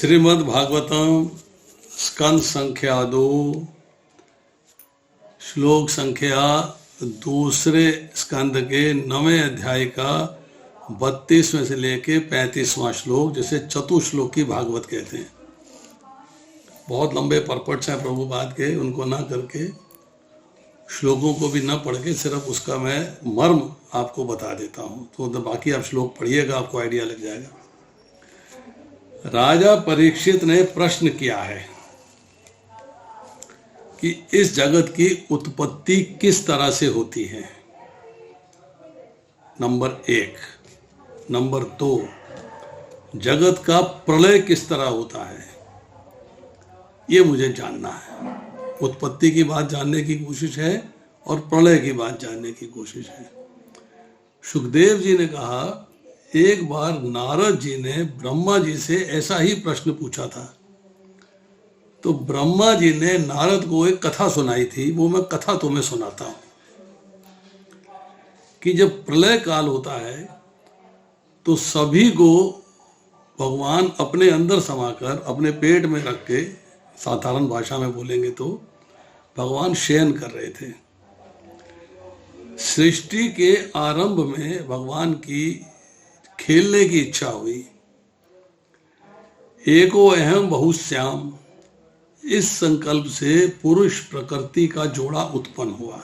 श्रीमद् भागवतम स्कंद संख्या 2 श्लोक संख्या दूसरे स्कंद के 9वें अध्याय का 32वें से लेके 35वां श्लोक, जिसे चतुश्लोक की भागवत कहते हैं। बहुत लंबे परपट्स हैं प्रभुपाद के, उनको ना करके श्लोकों को भी ना पढ़ के सिर्फ उसका मैं मर्म आपको बता देता हूँ। तो बाकी आप श्लोक पढ़िएगा, आपको आइडिया लग जाएगा। राजा परीक्षित ने प्रश्न किया है कि इस जगत की उत्पत्ति किस तरह से होती है, नंबर 1। नंबर 2, जगत का प्रलय किस तरह होता है, ये मुझे जानना है। उत्पत्ति की बात जानने की कोशिश है और प्रलय की बात जानने की कोशिश है। सुखदेव जी ने कहा, एक बार नारद जी ने ब्रह्मा जी से ऐसा ही प्रश्न पूछा था, तो ब्रह्मा जी ने नारद को एक कथा सुनाई थी। वो मैं कथा तुम्हें सुनाता हूं कि जब प्रलय काल होता है तो सभी को भगवान अपने अंदर समाकर अपने पेट में रख के, साधारण भाषा में बोलेंगे तो भगवान शयन कर रहे थे। सृष्टि के आरंभ में भगवान की खेलने की इच्छा हुई। एको अहम बहुश्याम, इस संकल्प से पुरुष प्रकृति का जोड़ा उत्पन्न हुआ।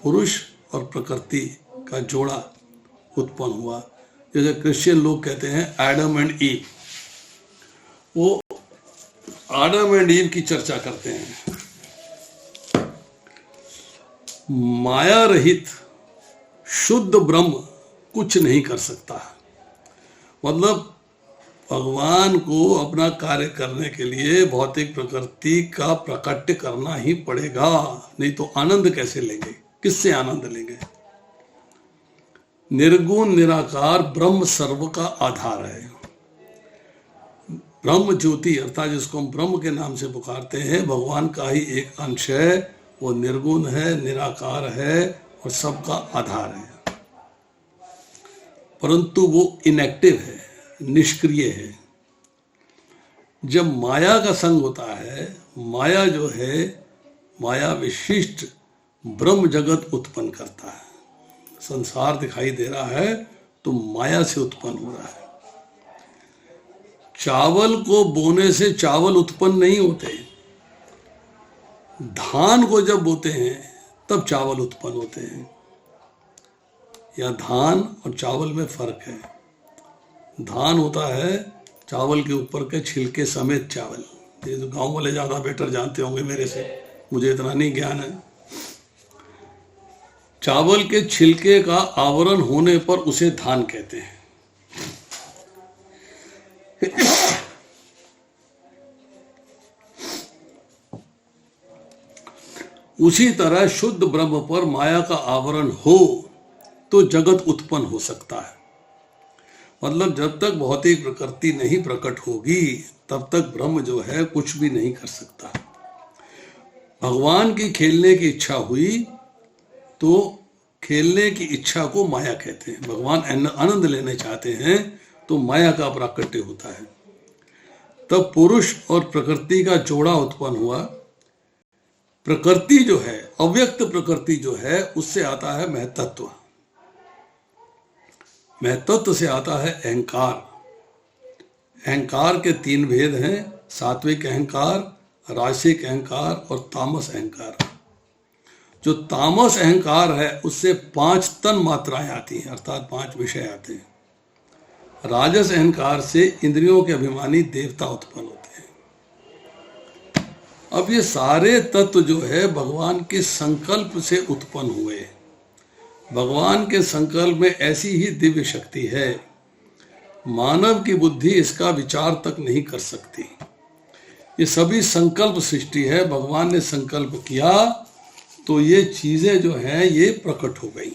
पुरुष और प्रकृति का जोड़ा उत्पन्न हुआ। जैसे क्रिश्चियन लोग कहते हैं एडम एंड ईव, वो आदम एंड ईव की चर्चा करते हैं। माया रहित शुद्ध ब्रह्म कुछ नहीं कर सकता। मतलब भगवान को अपना कार्य करने के लिए भौतिक प्रकृति का प्रकट करना ही पड़ेगा, नहीं तो आनंद कैसे लेंगे, किससे आनंद लेंगे। निर्गुण निराकार ब्रह्म सर्व का आधार है। ब्रह्म ज्योति अर्थात जिसको हम ब्रह्म के नाम से पुकारते हैं, भगवान का ही एक अंश है। वो निर्गुण है, निराकार है और सबका आधार है, परंतु वो इनएक्टिव है, निष्क्रिय है। जब माया का संग होता है, माया जो है, माया विशिष्ट ब्रह्म जगत उत्पन्न करता है। संसार दिखाई दे रहा है तो माया से उत्पन्न हो रहा है। चावल को बोने से चावल उत्पन्न नहीं होते। धान को जब बोते हैं तब चावल उत्पन्न होते हैं। या धान और चावल में फर्क है। धान होता है चावल के ऊपर के छिलके समेत चावल। ये तो गांव वाले ज़्यादा बेटर जानते होंगे मेरे से, मुझे इतना नहीं ज्ञान है। चावल के छिलके का आवरण होने पर उसे धान कहते हैं। उसी तरह शुद्ध ब्रह्म पर माया का आवरण हो तो जगत उत्पन्न हो सकता है। मतलब जब तक भौतिक प्रकृति नहीं प्रकट होगी तब तक ब्रह्म जो है कुछ भी नहीं कर सकता। भगवान की खेलने की इच्छा हुई तो खेलने की इच्छा को माया कहते हैं। भगवान आनंद लेने चाहते हैं तो माया का प्राकट्य होता है। तब पुरुष और प्रकृति का जोड़ा उत्पन्न हुआ। प्रकृति जो है, अव्यक्त प्रकृति जो है, उससे आता है महतत्व। महतत्व से आता है अहंकार। अहंकार के 3 भेद हैं, सात्विक अहंकार, राजसिक अहंकार और तामस अहंकार। जो तामस अहंकार है उससे 5 तन मात्राएं आती हैं, अर्थात 5 विषय आते हैं। राजस अहंकार से इंद्रियों के अभिमानी देवता उत्पन्न होते हैं। अब ये सारे तत्व जो है भगवान के संकल्प से उत्पन्न हुए। भगवान के संकल्प में ऐसी ही दिव्य शक्ति है, मानव की बुद्धि इसका विचार तक नहीं कर सकती। ये सभी संकल्प सृष्टि है। भगवान ने संकल्प किया तो ये चीजें जो हैं ये प्रकट हो गई।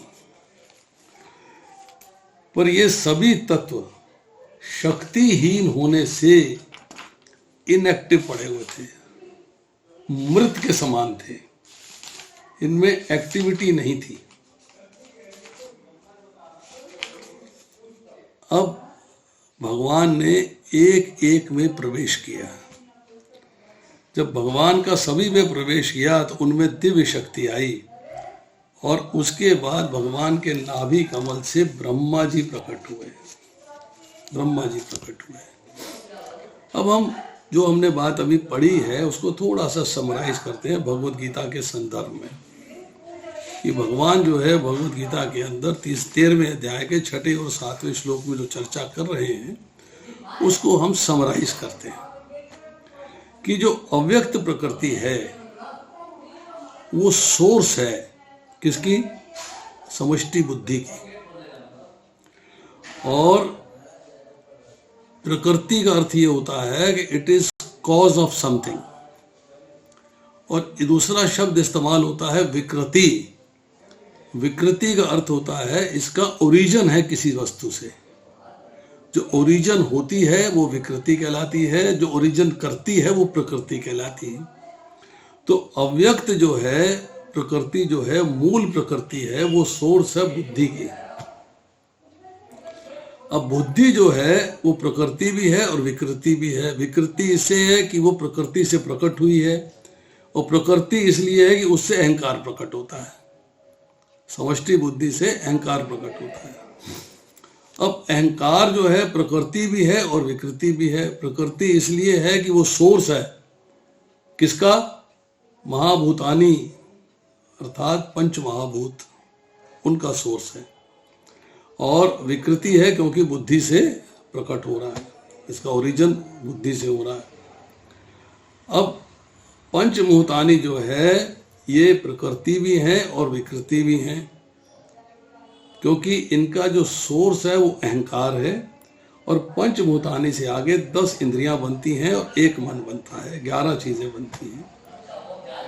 पर ये सभी तत्व शक्तिहीन होने से इनएक्टिव पड़े हुए थे, मृत के समान थे। इनमें एक्टिविटी नहीं थी। अब भगवान ने एक एक में प्रवेश किया। जब भगवान का सभी में प्रवेश किया तो उनमें दिव्य शक्ति आई और उसके बाद भगवान के नाभि कमल से ब्रह्मा जी प्रकट हुए। ब्रह्मा जी प्रकट हुए। अब हम जो हमने बात अभी पढ़ी है उसको थोड़ा सा समराइज करते हैं भगवत गीता के संदर्भ में, कि भगवान जो है भगवत गीता के अंदर 13वें अध्याय के 6 और 7वें श्लोक में जो चर्चा कर रहे हैं उसको हम समराइज करते हैं कि जो अव्यक्त प्रकृति है वो सोर्स है किसकी? समष्टि बुद्धि की। और प्रकृति का अर्थ ये होता है कि it is cause of something, और दूसरा शब्द इस्तेमाल होता है विकृति। विकृति का अर्थ होता है इसका ओरिजिन है किसी वस्तु से। जो ओरिजिन होती है वो विकृति कहलाती है, जो ओरिजिन करती है वो प्रकृति कहलाती है। तो अव्यक्त जो है प्रकृति जो है मूल प्रकृति है, वो सोर्स है बुद्धि की। अब बुद्धि जो है वो प्रकृति भी है और विकृति भी है। विकृति इससे है कि वो प्रकृति से प्रकट हुई है, और प्रकृति इसलिए है कि उससे अहंकार प्रकट होता है। समष्टि बुद्धि से अहंकार प्रकट होता है। अब अहंकार जो है प्रकृति भी है और विकृति भी है। प्रकृति इसलिए है कि वो सोर्स है किसका? महाभूतानी अर्थात पंच महाभूत, उनका सोर्स है। और विकृति है क्योंकि बुद्धि से प्रकट हो रहा है, इसका ओरिजिन बुद्धि से हो रहा है। अब पंचभूतानी जो है ये प्रकृति भी है और विकृति भी है, क्योंकि इनका जो सोर्स है वो अहंकार है। और पंचभूतानी से आगे 10 इंद्रियां बनती हैं और एक मन बनता है, 11 चीजें बनती हैं,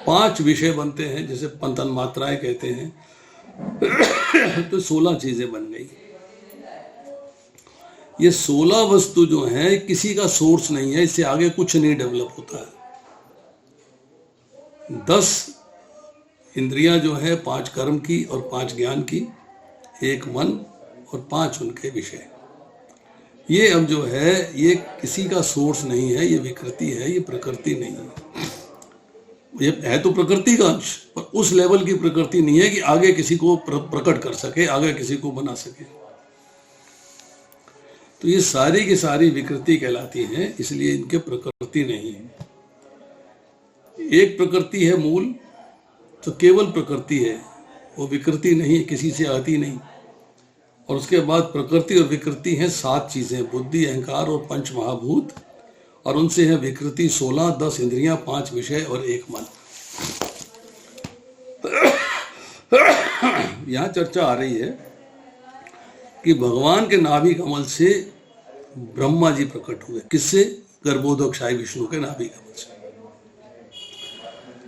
5 विषय बनते हैं जिसे पंतन मात्राएं कहते हैं, तो 16 चीजें बन गई। ये 16 वस्तु जो है किसी का सोर्स नहीं है, इससे आगे कुछ नहीं डेवलप होता है। 10 इंद्रियां जो है 5 कर्म की और 5 ज्ञान की, 1 मन और 5 उनके विषय। ये अब जो है ये किसी का सोर्स नहीं है, ये विकृति है, ये प्रकृति नहीं है। ये है तो प्रकृति का अंश, पर उस लेवल की प्रकृति नहीं है कि आगे किसी को प्रकट कर सके, आगे किसी को बना सके। तो ये सारी की सारी विकृति कहलाती हैं, इसलिए इनके प्रकृति नहीं है। एक प्रकृति है मूल, तो केवल प्रकृति है, वो विकृति नहीं है, किसी से आती नहीं। और उसके बाद प्रकृति और विकृति हैं 7 चीजें, बुद्धि, अहंकार और पंच महाभूत, और उनसे है विकृति 16, 10 इंद्रियां, 5 विषय और 1 मन। यहां चर्चा आ रही है कि भगवान के नाभि कमल से ब्रह्मा जी प्रकट हुए। किससे? गर्भोदकशाही विष्णु के नाभि कमल से।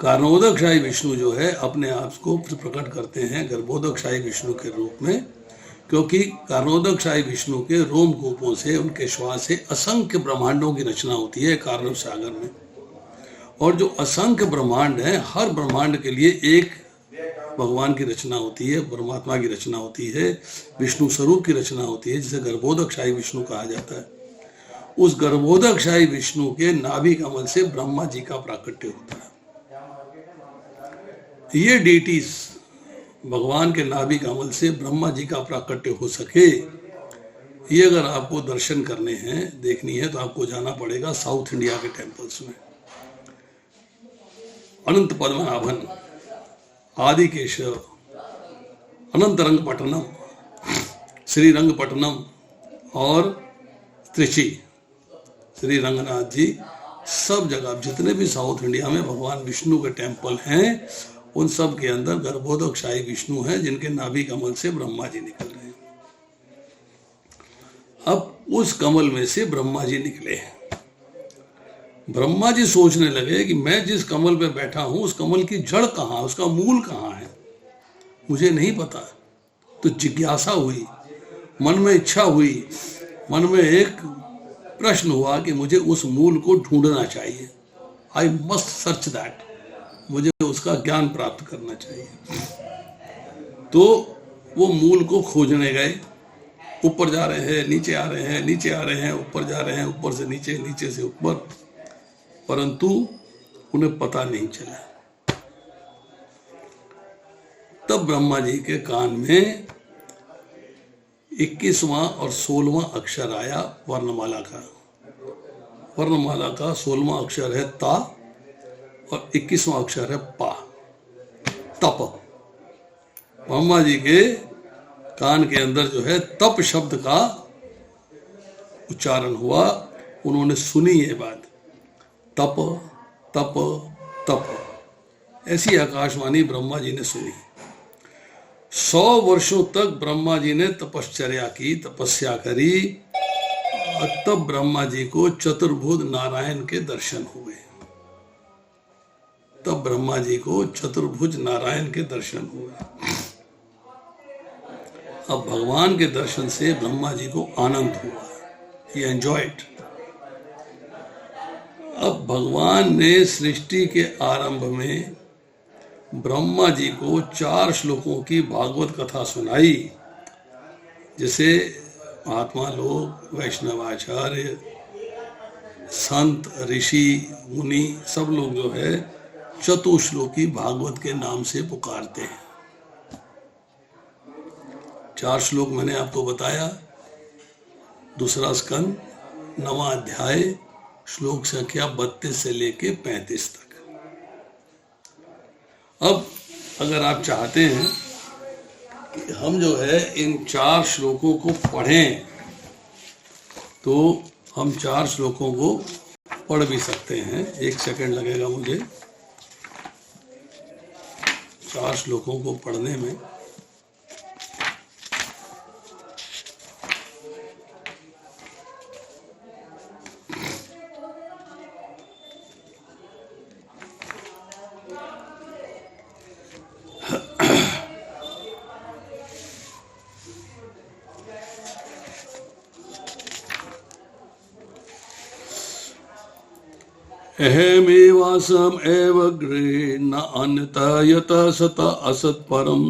कारणोदकशाही विष्णु जो है अपने आप को प्रकट करते हैं गर्भोदकशाही विष्णु के रूप में, क्योंकि कारणोदकशाही विष्णु के रोम कूपों से, उनके श्वास से असंख्य ब्रह्मांडों की रचना होती है कारण सागर में। और जो असंख्य ब्रह्मांड है, हर ब्रह्मांड के लिए एक भगवान की रचना होती है, परमात्मा की रचना होती है, विष्णु स्वरूप की रचना होती है, जिसे गर्भोदकशाही विष्णु कहा जाता है। उस गर्भोदकशाही विष्णु के नाभि कमल से ब्रह्मा जी का प्राकट्य होता है। ये डीटीज भगवान के नाभि कमल से ब्रह्मा जी का प्राकट्य हो सके, ये अगर आपको दर्शन करने हैं, देखनी है, तो आपको जाना पड़ेगा साउथ इंडिया के टेम्पल्स में। अनंत पद्मनाभन, आदिकेशव, अनंतरंगपट्टनम, श्रीरंगपट्टनम और त्रिची, श्री रंगनाथ जी, सब जगह जितने भी साउथ इंडिया में भगवान विष्णु के टेम्पल हैं, उन सब के अंदर गर्भोदकशाही विष्णु हैं, जिनके नाभि कमल से ब्रह्मा जी निकल रहे हैं। अब उस कमल में से ब्रह्मा जी निकले। ब्रह्मा जी सोचने लगे कि मैं जिस कमल पे बैठा हूं उस कमल की जड़ कहाँ, उसका मूल कहाँ है, मुझे नहीं पता। तो जिज्ञासा हुई, मन में इच्छा हुई, मन में एक प्रश्न हुआ कि मुझे उस मूल को ढूंढना चाहिए। आई मस्ट सर्च दैट, मुझे उसका ज्ञान प्राप्त करना चाहिए। तो वो मूल को खोजने गए ऊपर जा रहे हैं, नीचे आ रहे हैं, नीचे आ रहे हैं, ऊपर जा रहे हैं, ऊपर से नीचे, नीचे से ऊपर, परंतु उन्हें पता नहीं चला। तब ब्रह्मा जी के कान में 21वां और 16वां अक्षर आया वर्णमाला का। वर्णमाला का 16वां अक्षर है ता और 21वां अक्षर है पा, तप। ब्रह्मा जी के कान के अंदर जो है तप शब्द का उच्चारण हुआ। उन्होंने सुनी ये बात, तप तप तप, ऐसी आकाशवाणी ब्रह्मा जी ने सुनी। 100 वर्षों तक ब्रह्मा जी ने तपश्चर्या की, तपस्या करी, और तब ब्रह्मा जी को चतुर्भुज नारायण के दर्शन हुए। तब ब्रह्मा जी को चतुर्भुज नारायण के दर्शन हुए। अब भगवान के दर्शन से ब्रह्मा जी को आनंद हुआ, he enjoyed। अब भगवान ने सृष्टि के आरंभ में ब्रह्मा जी को 4 श्लोकों की भागवत कथा सुनाई, जिसे महात्मा लोग, वैष्णवाचार्य, संत, ऋषि, मुनि सब लोग जो है चतुश्लोकी भागवत के नाम से पुकारते हैं। 4 श्लोक मैंने आपको बताया। दूसरा स्कंद, 9वां अध्याय, श्लोक संख्या 32 से लेके 35 तक। अब अगर आप चाहते हैं कि हम जो है इन 4 श्लोकों को पढ़ें, तो हम 4 श्लोकों को पढ़ भी सकते हैं। 1 सेकंड लगेगा मुझे 4 श्लोकों को पढ़ने में। अहमेवासम एवग्रे न अन्यथा यत सत असत परम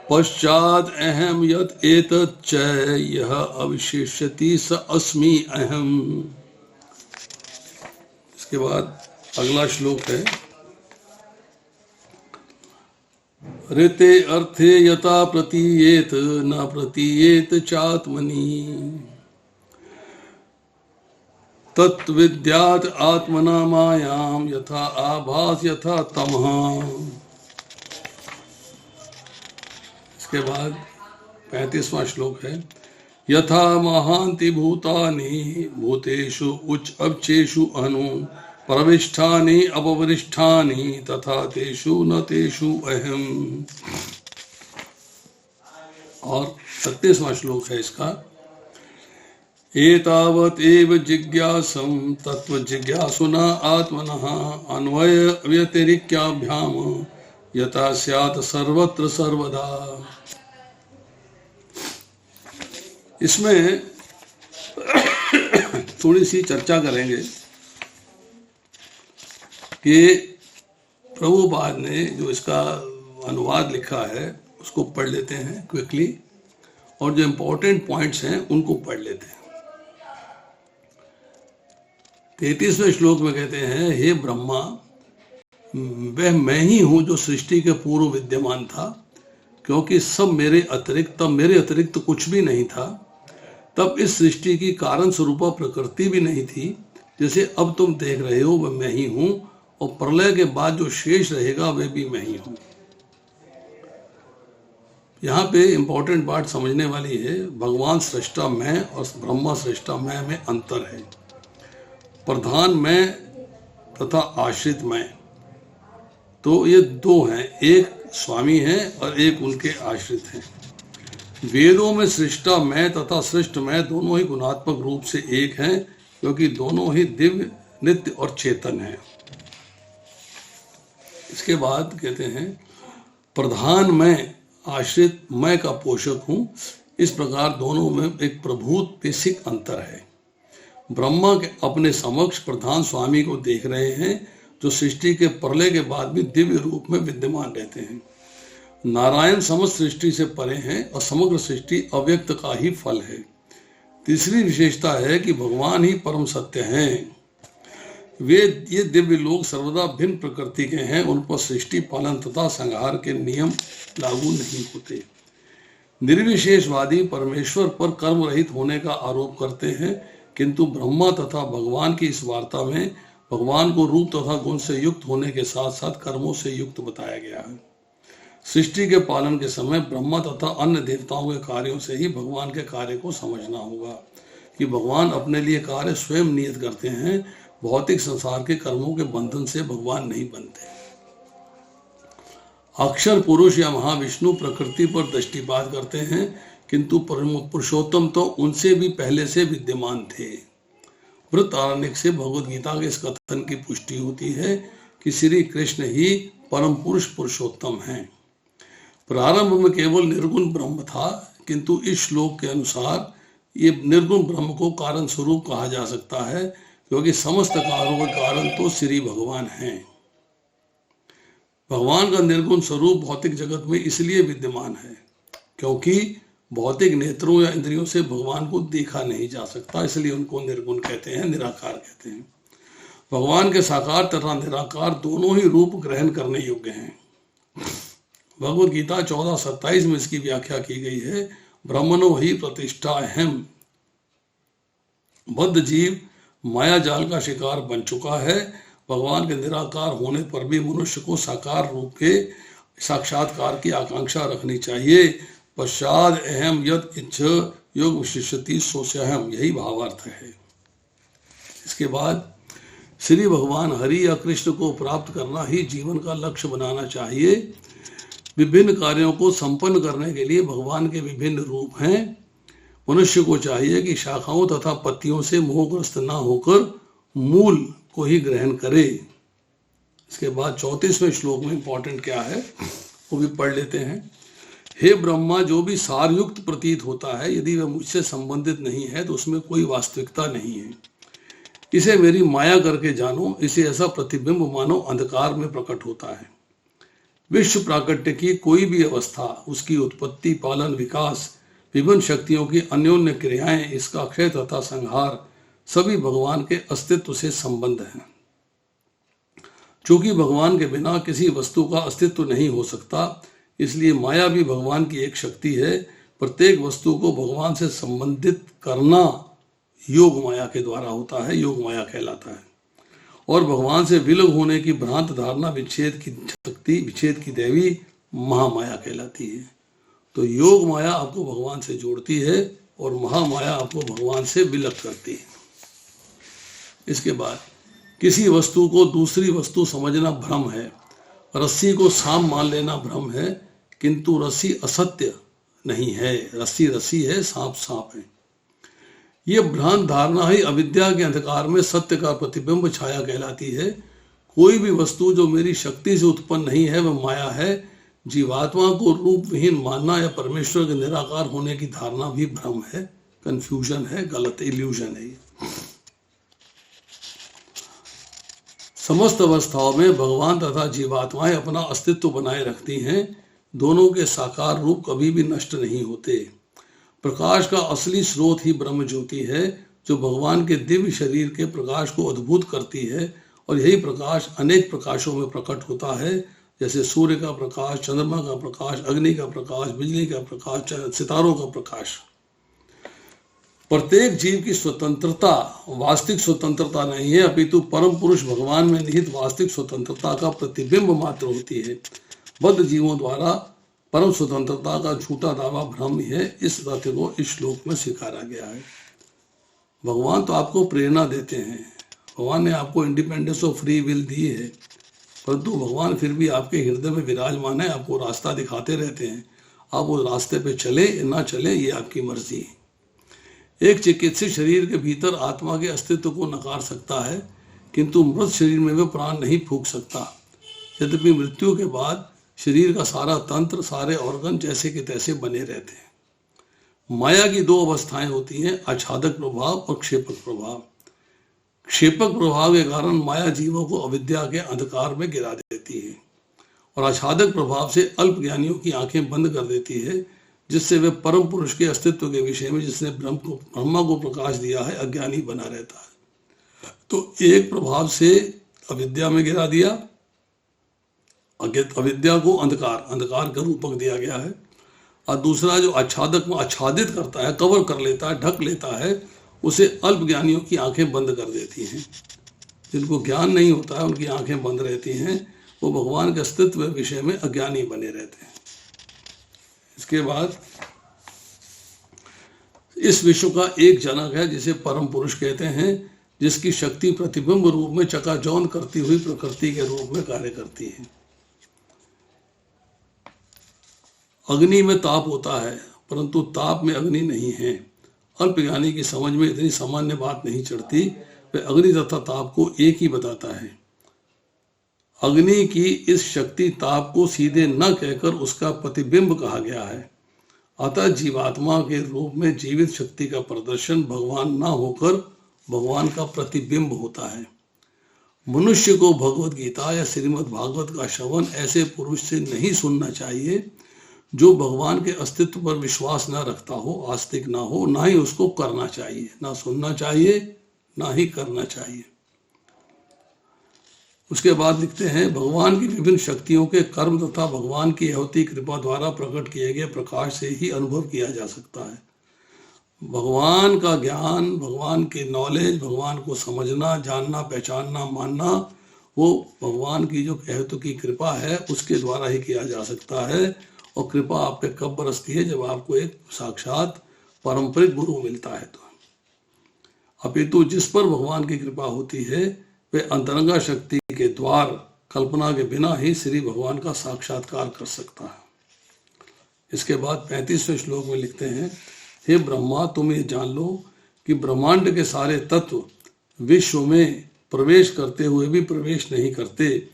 पश्चात अहम यत एतत् च यह अविशेष्यति स अस्मि अहम। इसके बाद अगला श्लोक है, ऋते अर्थे यथा प्रतीयेत न प्रतीयेत चात्मनि तत्विद्यात् आत्मना मायाम यथा आभास यथा तमः। इसके बाद 35वां श्लोक है, यथा महान्ति भूतानि भूतेषु उच्च अवचेषु अनु प्रविष्ठानि अपवरिष्ठानि तथा तेषु न तेषु अहम। और 36वां श्लोक है इसका, एतावत् एव जिज्ञासं तत्व जिज्ञासुना आत्मनः अन्वय व्यतिरिक्याभ्याम यथा स्यात् सर्वत्र सर्वदा। इसमें थोड़ी सी चर्चा करेंगे कि प्रभुपाद ने जो इसका अनुवाद लिखा है उसको पढ़ लेते हैं क्विकली, और जो इम्पोर्टेंट पॉइंट्स हैं उनको पढ़ लेते हैं। 33वें श्लोक में कहते हैं, हे ब्रह्मा, वह मैं ही हूं जो सृष्टि के पूर्व विद्यमान था, क्योंकि सब मेरे अतिरिक्त, तब मेरे अतिरिक्त कुछ भी नहीं था। तब इस सृष्टि की कारण स्वरूपा प्रकृति भी नहीं थी, जैसे अब तुम देख रहे हो वह मैं ही हूं, और प्रलय के बाद जो शेष रहेगा वह भी मैं ही हूं। यहाँ पे इंपॉर्टेंट बात समझने वाली है, भगवान सृष्टा मैं और ब्रह्मा सृष्टा मैं में अंतर है। प्रधान मैं तथा आश्रित मैं, तो ये 2 हैं, एक स्वामी हैं और एक उनके आश्रित हैं। वेदों में सृष्टा मैं तथा सृष्ट मैं दोनों ही गुणात्मक रूप से एक हैं, क्योंकि दोनों ही दिव्य, नित्य और चेतन हैं। इसके बाद कहते हैं, प्रधान मैं, आश्रित मैं का पोषक हूं। इस प्रकार दोनों में एक प्रभुत बेसिक अंतर है। ब्रह्मा के अपने समक्ष प्रधान स्वामी को देख रहे हैं, जो सृष्टि के प्रलय के बाद भी दिव्य रूप में विद्यमान रहते हैं। नारायण समस्त सृष्टि से परे हैं और समग्र सृष्टि अव्यक्त का ही फल है। तीसरी विशेषता है कि भगवान ही परम सत्य हैं। ये दिव्य लोग सर्वदा भिन्न प्रकृति के हैं, उन पर सृष्टि पालन तथा संहार के नियम लागू नहीं होते। निर्विशेषवादी परमेश्वर पर कर्म रहित होने का आरोप करते हैं, किंतु ब्रह्मा तथा भगवान की इस वार्ता में भगवान को रूप तथा गुण से युक्त होने के साथ साथ कर्मों से युक्त बताया गया है। सृष्टि के पालन के समय ब्रह्मा तथा अन्य देवताओं के कार्यों से ही भगवान के कार्य को समझना होगा कि भगवान अपने लिए कार्य स्वयं नियत करते हैं। भौतिक संसार के कर्मों के बंधन से भगवान नहीं बनते। अक्षर पुरुष या महाविष्णु प्रकृति पर दृष्टिपात करते हैं, किंतु पुरुषोत्तम तो उनसे भी पहले से विद्यमान थे। वृत्तारण्यक से भगवद गीता के इस कथन की पुष्टि होती है कि श्री कृष्ण ही परम पुरुष पुरुषोत्तम हैं। प्रारंभ में केवल निर्गुण ब्रह्म था, किंतु इस श्लोक के अनुसार ये निर्गुण ब्रह्म को कारण स्वरूप कहा जा सकता है, क्योंकि समस्त कारणों का कारण तो श्री भगवान हैं। भगवान का निर्गुण स्वरूप भौतिक जगत में इसलिए विद्यमान है क्योंकि भौतिक नेत्रों या इंद्रियों से भगवान को देखा नहीं जा सकता, इसलिए उनको निर्गुण कहते हैं, निराकार कहते हैं। भगवान के साकार तथा निराकार दोनों ही रूप ग्रहण करने योग्य हैं। भगवद गीता 14:27 में इसकी व्याख्या की गई है। ब्रह्मणो ही प्रतिष्ठा अहम। बद्ध जीव माया जाल का शिकार बन चुका है। भगवान के निराकार होने पर भी मनुष्य को साकार रूप के साक्षात्कार की आकांक्षा रखनी चाहिए। पश्चाद अहम यद इच्छ योग विशिष्यति सोस्यहम, यही भावार्थ है। इसके बाद श्री भगवान हरि या कृष्ण को प्राप्त करना ही जीवन का लक्ष्य बनाना चाहिए। विभिन्न कार्यों को संपन्न करने के लिए भगवान के विभिन्न रूप हैं। मनुष्य को चाहिए कि शाखाओं तथा पत्तियों से मोहग्रस्त न होकर मूल को ही ग्रहण करे। इसके बाद 34वें श्लोक में इंपॉर्टेंट क्या है वो भी पढ़ लेते हैं। हे ब्रह्मा, जो भी सारयुक्त प्रतीत होता है, यदि वह मुझसे संबंधित नहीं है तो उसमें कोई वास्तविकता नहीं है। इसे मेरी माया करके जानो, इसे ऐसा प्रतिबिंब मानो अंधकार में प्रकट होता है। विश्व प्राकट्य की कोई भी अवस्था, उसकी उत्पत्ति, पालन, विकास, विभिन्न शक्तियों की अन्योन्य क्रियाएं, इसका क्षय तथा संहार सभी भगवान के अस्तित्व से संबंध हैं। चूंकि भगवान के बिना किसी वस्तु का अस्तित्व नहीं हो सकता, इसलिए माया भी भगवान की एक शक्ति है। प्रत्येक वस्तु को भगवान से संबंधित करना योग माया के द्वारा होता है, योग माया कहलाता है। और भगवान से विलग होने की भ्रांत धारणा विच्छेद की शक्ति, विच्छेद की देवी महामाया कहलाती है। तो योग माया आपको भगवान से जोड़ती है और महामाया आपको भगवान से विलग करती है। इसके बाद किसी वस्तु को दूसरी वस्तु समझना भ्रम है। रस्सी को सांप मान लेना भ्रम है, किंतु रस्सी असत्य नहीं है। रस्सी रस्सी है, सांप सांप है। ये भ्रांत धारणा ही अविद्या के अंधकार में सत्य का प्रतिबिंब छाया कहलाती है। कोई भी वस्तु जो मेरी शक्ति से उत्पन्न नहीं है वह माया है। जीवात्मा को रूप विहीन मानना या परमेश्वर के निराकार होने की धारणा भी भ्रम है, कंफ्यूजन है, गलत इल्यूजन है। समस्त अवस्थाओं में भगवान तथा जीवात्माएं अपना अस्तित्व बनाए रखती हैं। दोनों के साकार रूप कभी भी नष्ट नहीं होते। प्रकाश का असली स्रोत ही ब्रह्म ज्योति है, जो भगवान के दिव्य शरीर के प्रकाश को अद्भुत करती है। और यही प्रकाश अनेक प्रकाशों में प्रकट होता है, जैसे सूर्य का प्रकाश, चंद्रमा का प्रकाश, अग्नि का प्रकाश, बिजली का प्रकाश, सितारों का प्रकाश। प्रत्येक जीव की स्वतंत्रता वास्तविक स्वतंत्रता नहीं है, अपितु परम पुरुष भगवान में निहित वास्तविक स्वतंत्रता का प्रतिबिंब मात्र होती है। बद्ध जीवों द्वारा परम स्वतंत्रता का झूठा दावा भ्रम है। इस तथ्य को इस श्लोक में स्वीकारा गया है। भगवान तो आपको प्रेरणा देते हैं, भगवान ने आपको इंडिपेंडेंस ऑफ फ्री विल दी है, परंतु भगवान फिर भी आपके हृदय में विराजमान है, आपको रास्ता दिखाते रहते हैं। आप उस रास्ते पे चले ना चले ये आपकी मर्जी है। एक चिकित्सित शरीर के भीतर आत्मा के अस्तित्व को नकार सकता है, किंतु मृत शरीर में वह प्राण नहीं फूंक सकता। यद्यपि मृत्यु के बाद शरीर का सारा तंत्र, सारे ऑर्गन जैसे के तैसे बने रहते हैं। माया की दो अवस्थाएं होती हैं, आच्छादक प्रभाव और क्षेपक प्रभाव। क्षेपक प्रभाव के कारण माया जीवों को अविद्या के अंधकार में गिरा देती है और आच्छादक प्रभाव से अल्प ज्ञानियों की आंखें बंद कर देती है, जिससे वे परम पुरुष के अस्तित्व के विषय में, जिसने ब्रह्मा को प्रकाश दिया है, अज्ञानी बना रहता है। तो एक प्रभाव से अविद्या में गिरा दिया, अविद्या को अंधकार का रूपक दिया गया है, और दूसरा जो आच्छादक में आच्छादित करता है, कवर कर लेता है, ढक लेता है, उसे अल्प ज्ञानियों की आंखें बंद कर देती हैं। जिनको ज्ञान नहीं होता है उनकी आंखें बंद रहती हैं, वो भगवान के अस्तित्व के विषय में अज्ञानी बने रहते हैं। इसके बाद इस विश्व का एक जनक है जिसे परम पुरुष कहते हैं, जिसकी शक्ति प्रतिबिंब रूप में चकाचौंध करती हुई प्रकृति के रूप में कार्य करती है। अग्नि में ताप होता है, परंतु ताप में अग्नि नहीं है। अल्प ज्ञानी की समझ में इतनी सामान्य बात नहीं चढ़ती, वह अग्नि तथा ताप को एक ही बताता है। अग्नि की इस शक्ति ताप को सीधे न कहकर उसका प्रतिबिंब कहा गया है। अतः जीवात्मा के रूप में जीवित शक्ति का प्रदर्शन भगवान न होकर भगवान का प्रतिबिंब होता है। मनुष्य को भगवत गीता या श्रीमद् भागवत का श्रवण ऐसे पुरुष से नहीं सुनना चाहिए जो भगवान के अस्तित्व पर विश्वास न रखता हो, आस्तिक ना हो। ना ही उसको करना चाहिए, ना सुनना चाहिए, ना ही करना चाहिए। उसके बाद लिखते हैं, भगवान की विभिन्न शक्तियों के कर्म तथा भगवान की अवती कृपा द्वारा प्रकट किए गए प्रकाश से ही अनुभव किया जा सकता है। भगवान का ज्ञान, भगवान की नॉलेज, भगवान को समझना, जानना, पहचानना, मानना, वो भगवान की जो अवती की कृपा है उसके द्वारा ही किया जा सकता है। और कृपा आप पे कब बरसती है? जब आपको एक साक्षात पारंपरिक गुरु मिलता है। तो अपितु जिस पर भगवान की कृपा होती है वे अंतरंगा शक्ति के द्वार कल्पना के बिना ही श्री भगवान का साक्षात्कार कर सकता है। इसके बाद 35वें श्लोक में लिखते हैं, हे ब्रह्मा, तुम ये जान लो कि ब्रह्मांड के सारे तत्व विश्व में प्रवेश करते हुए भी प्रवेश नहीं करते।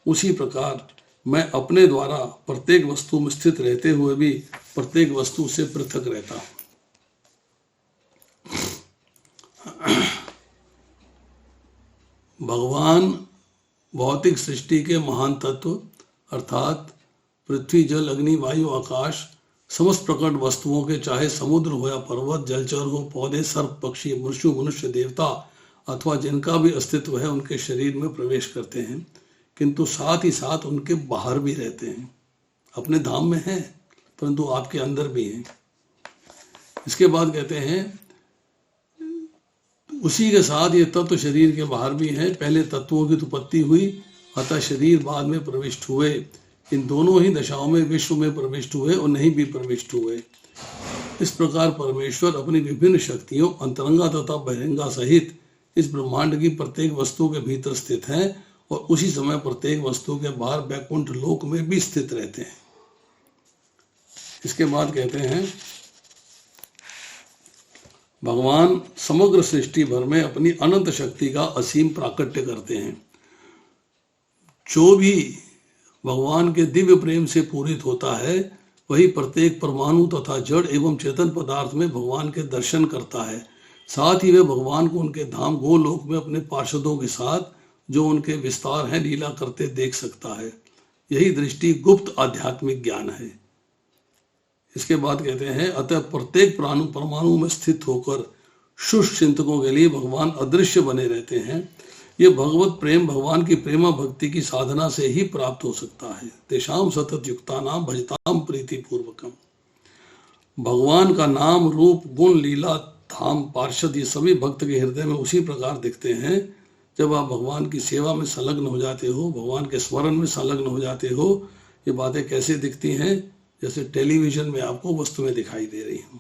उसी प्रकार मैं अपने द्वारा प्रत्येक वस्तु में स्थित रहते हुए भी प्रत्येक वस्तु से पृथक रहता हूं। भगवान भौतिक सृष्टि के महान तत्व अर्थात पृथ्वी, जल, अग्नि, वायु, आकाश, समस्त प्रकट वस्तुओं के, चाहे समुद्र हो या पर्वत, जलचर हो, पौधे, सर्प, पक्षी, मृत्यु, मनुष्य, देवता अथवा जिनका भी अस्तित्व है उनके शरीर में प्रवेश करते हैं, किंतु साथ ही साथ उनके बाहर भी रहते हैं। अपने धाम में हैं परंतु आपके अंदर भी हैं। इसके बाद कहते हैं, उसी के साथ ये तत्व शरीर के बाहर भी हैं। पहले तत्वों की उत्पत्ति हुई, अतः शरीर बाद में प्रविष्ट हुए। इन दोनों ही दशाओं में विश्व में प्रविष्ट हुए और नहीं भी प्रविष्ट हुए। इस प्रकार परमेश्वर अपनी विभिन्न शक्तियों, अंतरंगा तथा बहिरंगा सहित इस ब्रह्मांड की प्रत्येक वस्तु के भीतर स्थित हैं और उसी समय प्रत्येक वस्तु के बाहर वैकुंठ लोक में भी स्थित रहते हैं। इसके बाद कहते हैं, भगवान समग्र सृष्टि भर में अपनी अनंत शक्ति का असीम प्राकट्य करते हैं। जो भी भगवान के दिव्य प्रेम से पूरित होता है वही प्रत्येक परमाणु तथा जड़ एवं चेतन पदार्थ में भगवान के दर्शन करता है। साथ ही वे भगवान को उनके धाम गोलोक में अपने पार्षदों के साथ जो उनके विस्तार हैं लीला करते देख सकता है। यही दृष्टि गुप्त आध्यात्मिक ज्ञान है। इसके बाद कहते हैं, अतः प्रत्येक परमाणु में स्थित होकर शुष्क चिंतकों के लिए भगवान अदृश्य बने रहते हैं। ये भगवत प्रेम भगवान की प्रेमा भक्ति की साधना से ही प्राप्त हो सकता है। तेषाम सतत युक्तानाम भजताम प्रीति पूर्वकम। भगवान का नाम, रूप, गुण, लीला, धाम, पार्षद ये सभी भक्त के हृदय में उसी प्रकार दिखते हैं जब आप भगवान की सेवा में संलग्न हो जाते हो, भगवान के स्मरण में संलग्न हो जाते हो। ये बातें कैसे दिखती हैं? जैसे टेलीविजन में आपको वस्तुएं दिखाई दे रही हों।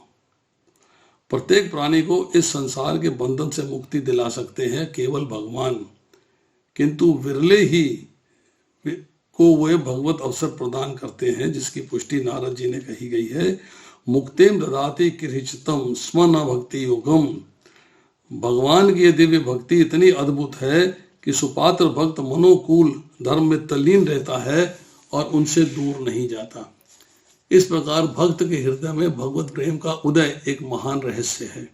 प्रत्येक प्राणी को इस संसार के बंधन से मुक्ति दिला सकते हैं केवल भगवान, किंतु विरले ही को वे भगवत अवसर प्रदान करते हैं, जिसकी पुष्टि नारद जी ने कही गई है। मुक्तिम ददाति किरिचितम स्म न भक्ति योगम। भगवान की यह दिव्य भक्ति इतनी अद्भुत है कि सुपात्र भक्त मनोकूल धर्म में तल्लीन रहता है और उनसे दूर नहीं जाता। इस प्रकार भक्त के हृदय में भगवत प्रेम का उदय एक महान रहस्य है।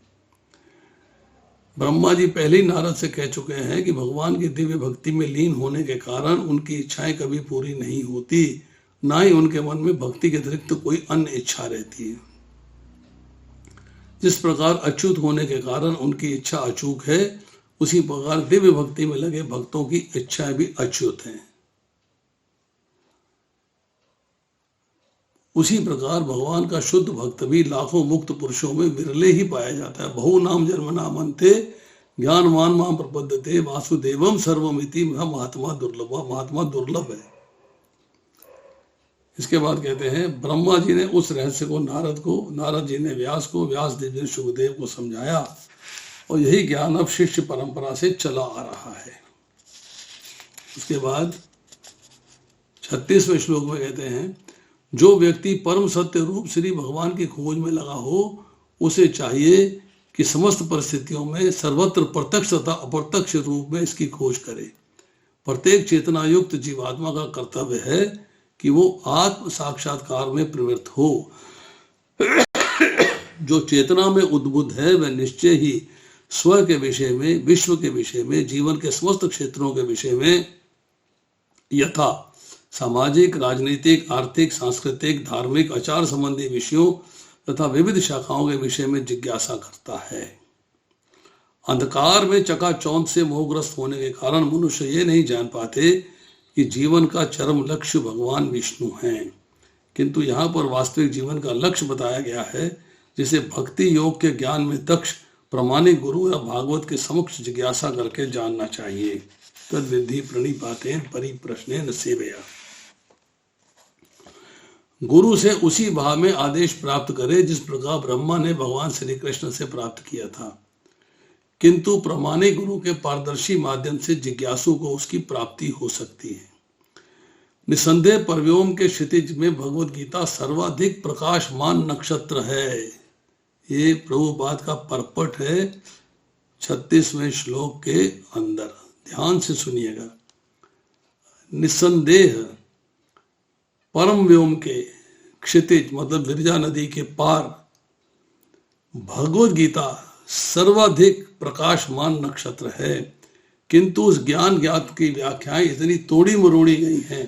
ब्रह्मा जी पहले ही नारद से कह चुके हैं कि भगवान की दिव्य भक्ति में लीन होने के कारण उनकी इच्छाएं कभी पूरी नहीं होती, ना ही उनके मन में भक्ति के अतिरिक्त कोई अन्य इच्छा रहती है। जिस प्रकार अच्युत होने के कारण उनकी इच्छा अचूक है, उसी प्रकार दिव्य भक्ति में लगे भक्तों की इच्छाएं भी अच्युत हैं। उसी प्रकार भगवान का शुद्ध भक्त भी लाखों मुक्त पुरुषों में विरले ही पाया जाता है। बहु नाम जन्म नामन्ते ज्ञानवान माम प्रपद्यते वासुदेवम सर्वमिति महात्मा दुर्लभ। महात्मा दुर्लभ है। इसके बाद कहते हैं ब्रह्मा जी ने उस रहस्य को नारद जी ने व्यास को, व्यास देव जी ने सुखदेव को समझाया, और यही ज्ञान अब शिष्य परंपरा से चला आ रहा है। उसके बाद 36वें श्लोक में कहते हैं जो व्यक्ति परम सत्य रूप श्री भगवान की खोज में लगा हो, उसे चाहिए कि समस्त परिस्थितियों में सर्वत्र प्रत्यक्ष तथा अप्रत्यक्ष रूप में इसकी खोज करे। प्रत्येक चेतना युक्त जीवात्मा का कर्तव्य है कि वो आत्म साक्षात्कार में प्रवृत्त हो। जो चेतना में उद्बुद्ध है वह निश्चय ही स्व के विषय में, विश्व के विषय में, जीवन के समस्त क्षेत्रों के विषय में यथा सामाजिक, राजनीतिक, आर्थिक, सांस्कृतिक, धार्मिक, आचार संबंधी विषयों तथा विविध शाखाओं के विषय में जिज्ञासा करता है। अंधकार में चकाचौंध से मोहग्रस्त होने के कारण मनुष्य ये नहीं जान पाते कि जीवन का चरम लक्ष्य भगवान विष्णु हैं, किंतु यहाँ पर वास्तविक जीवन का लक्ष्य बताया गया है, जिसे भक्ति योग के ज्ञान में दक्ष प्रामाणिक गुरु या भागवत के समक्ष जिज्ञासा करके जानना चाहिए। तद विधि प्रणिपातेन परिप्रश्नेन सेवया। गुरु से उसी भाव में आदेश प्राप्त करे जिस प्रकार ब्रह्मा ने भगवान श्री कृष्ण से प्राप्त किया था, किंतु प्रामाणिक गुरु के पारदर्शी माध्यम से जिज्ञासु को उसकी प्राप्ति हो सकती है। निसंदेह परव्योम के क्षितिज में भगवत गीता सर्वाधिक प्रकाशमान नक्षत्र है। ये प्रभुपाद का परपट है 36वें श्लोक के अंदर, ध्यान से सुनिएगा। निसंदेह परम व्योम के क्षितिज मतलब विरजा नदी के पार भगवत गीता सर्वाधिक प्रकाशमान नक्षत्र है, किंतु उस ज्ञान ज्ञात की व्याख्याएं इतनी तोड़ी मरोड़ी गई हैं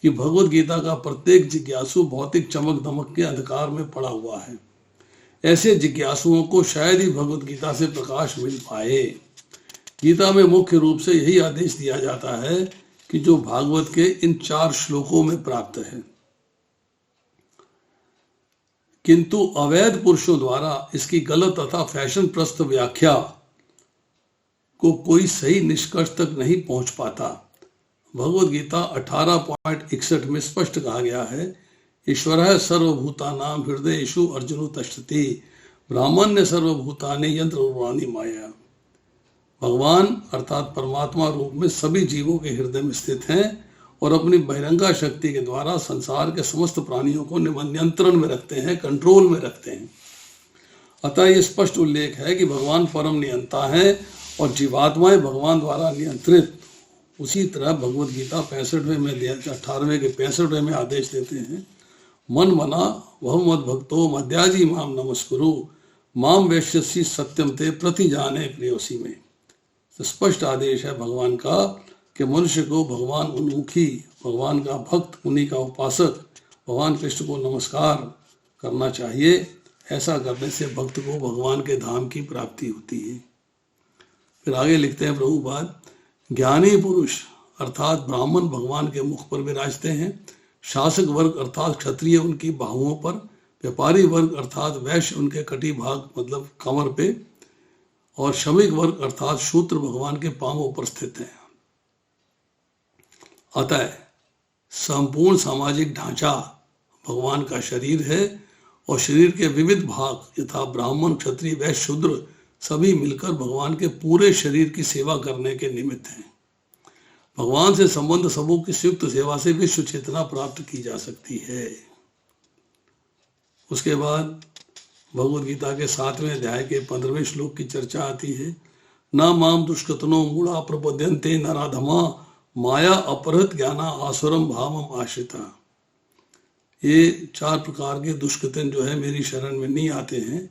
कि भगवत गीता का प्रत्येक जिज्ञासु भौतिक चमक दमक के अंधकार में पड़ा हुआ है। ऐसे जिज्ञासुओं को शायद ही भगवत गीता से प्रकाश मिल पाए। गीता में मुख्य रूप से यही आदेश दिया जाता है कि जो भागवत के इन 4 श्लोकों में प्राप्त है, किंतु अवैध पुरुषों द्वारा इसकी गलत तथा फैशन प्रस्त व्याख्या को कोई सही निष्कर्ष तक नहीं पहुंच पाता। भगवत गीता 18.61 में स्पष्ट कहा गया है, ईश्वरः सर्वभूतानां हृदयेषु अर्जुनो तिष्ठति ब्राह्मण्य सर्वभूतानि यंत्ररूपाणि माया। भगवान अर्थात परमात्मा रूप में सभी जीवों के हृदय में स्थित हैं और अपनी बहिरंगा शक्ति के द्वारा संसार के समस्त प्राणियों को नियंत्रण में रखते हैं, कंट्रोल में रखते हैं। अतः ये स्पष्ट उल्लेख है कि भगवान परम नियंता है और जीवात्माएं भगवान द्वारा नियंत्रित। उसी तरह भगवत गीता 65वें में 18वें के 65वें में आदेश देते हैं, मन मना वह मद भक्तो मध्याजी माम नमस्कुरु माम वैश्यसी सत्यम ते प्रति जाने प्रियोसी में। तो स्पष्ट आदेश है भगवान का कि मनुष्य को भगवान उन्मुखी, भगवान का भक्त, उन्हीं का उपासक भगवान कृष्ण को नमस्कार करना चाहिए। ऐसा करने से भक्त को भगवान के धाम की प्राप्ति होती है। फिर आगे लिखते हैं प्रभुपाद, ज्ञानी पुरुष अर्थात ब्राह्मण भगवान के मुख पर विराजते हैं, शासक वर्ग अर्थात क्षत्रिय उनकी बाहुओं पर, व्यापारी वर्ग अर्थात वैश्य उनके कटी भाग मतलब कमर पे, और श्रमिक वर्ग अर्थात शूद्र भगवान के पांवों पर स्थित हैं। अतः संपूर्ण सामाजिक ढांचा भगवान का शरीर है और शरीर के विविध भाग यथा ब्राह्मण, क्षत्रिय, वैश्य, शूद्र सभी मिलकर भगवान के पूरे शरीर की सेवा करने के निमित्त हैं। भगवान से संबंध सबों की संयुक्त सेवा से विश्व चेतना प्राप्त की जा सकती है। उसके बाद भगवद गीता के 7वें अध्याय के 15वें श्लोक की चर्चा आती है, न माम दुष्कृतनो मूढ़ा प्रपद्यन्ते नराधमा माया अपहृत ज्ञाना आसुरम भावम आश्रिता। ये 4 प्रकार के दुष्कृतन जो है मेरी शरण में नहीं आते हैं,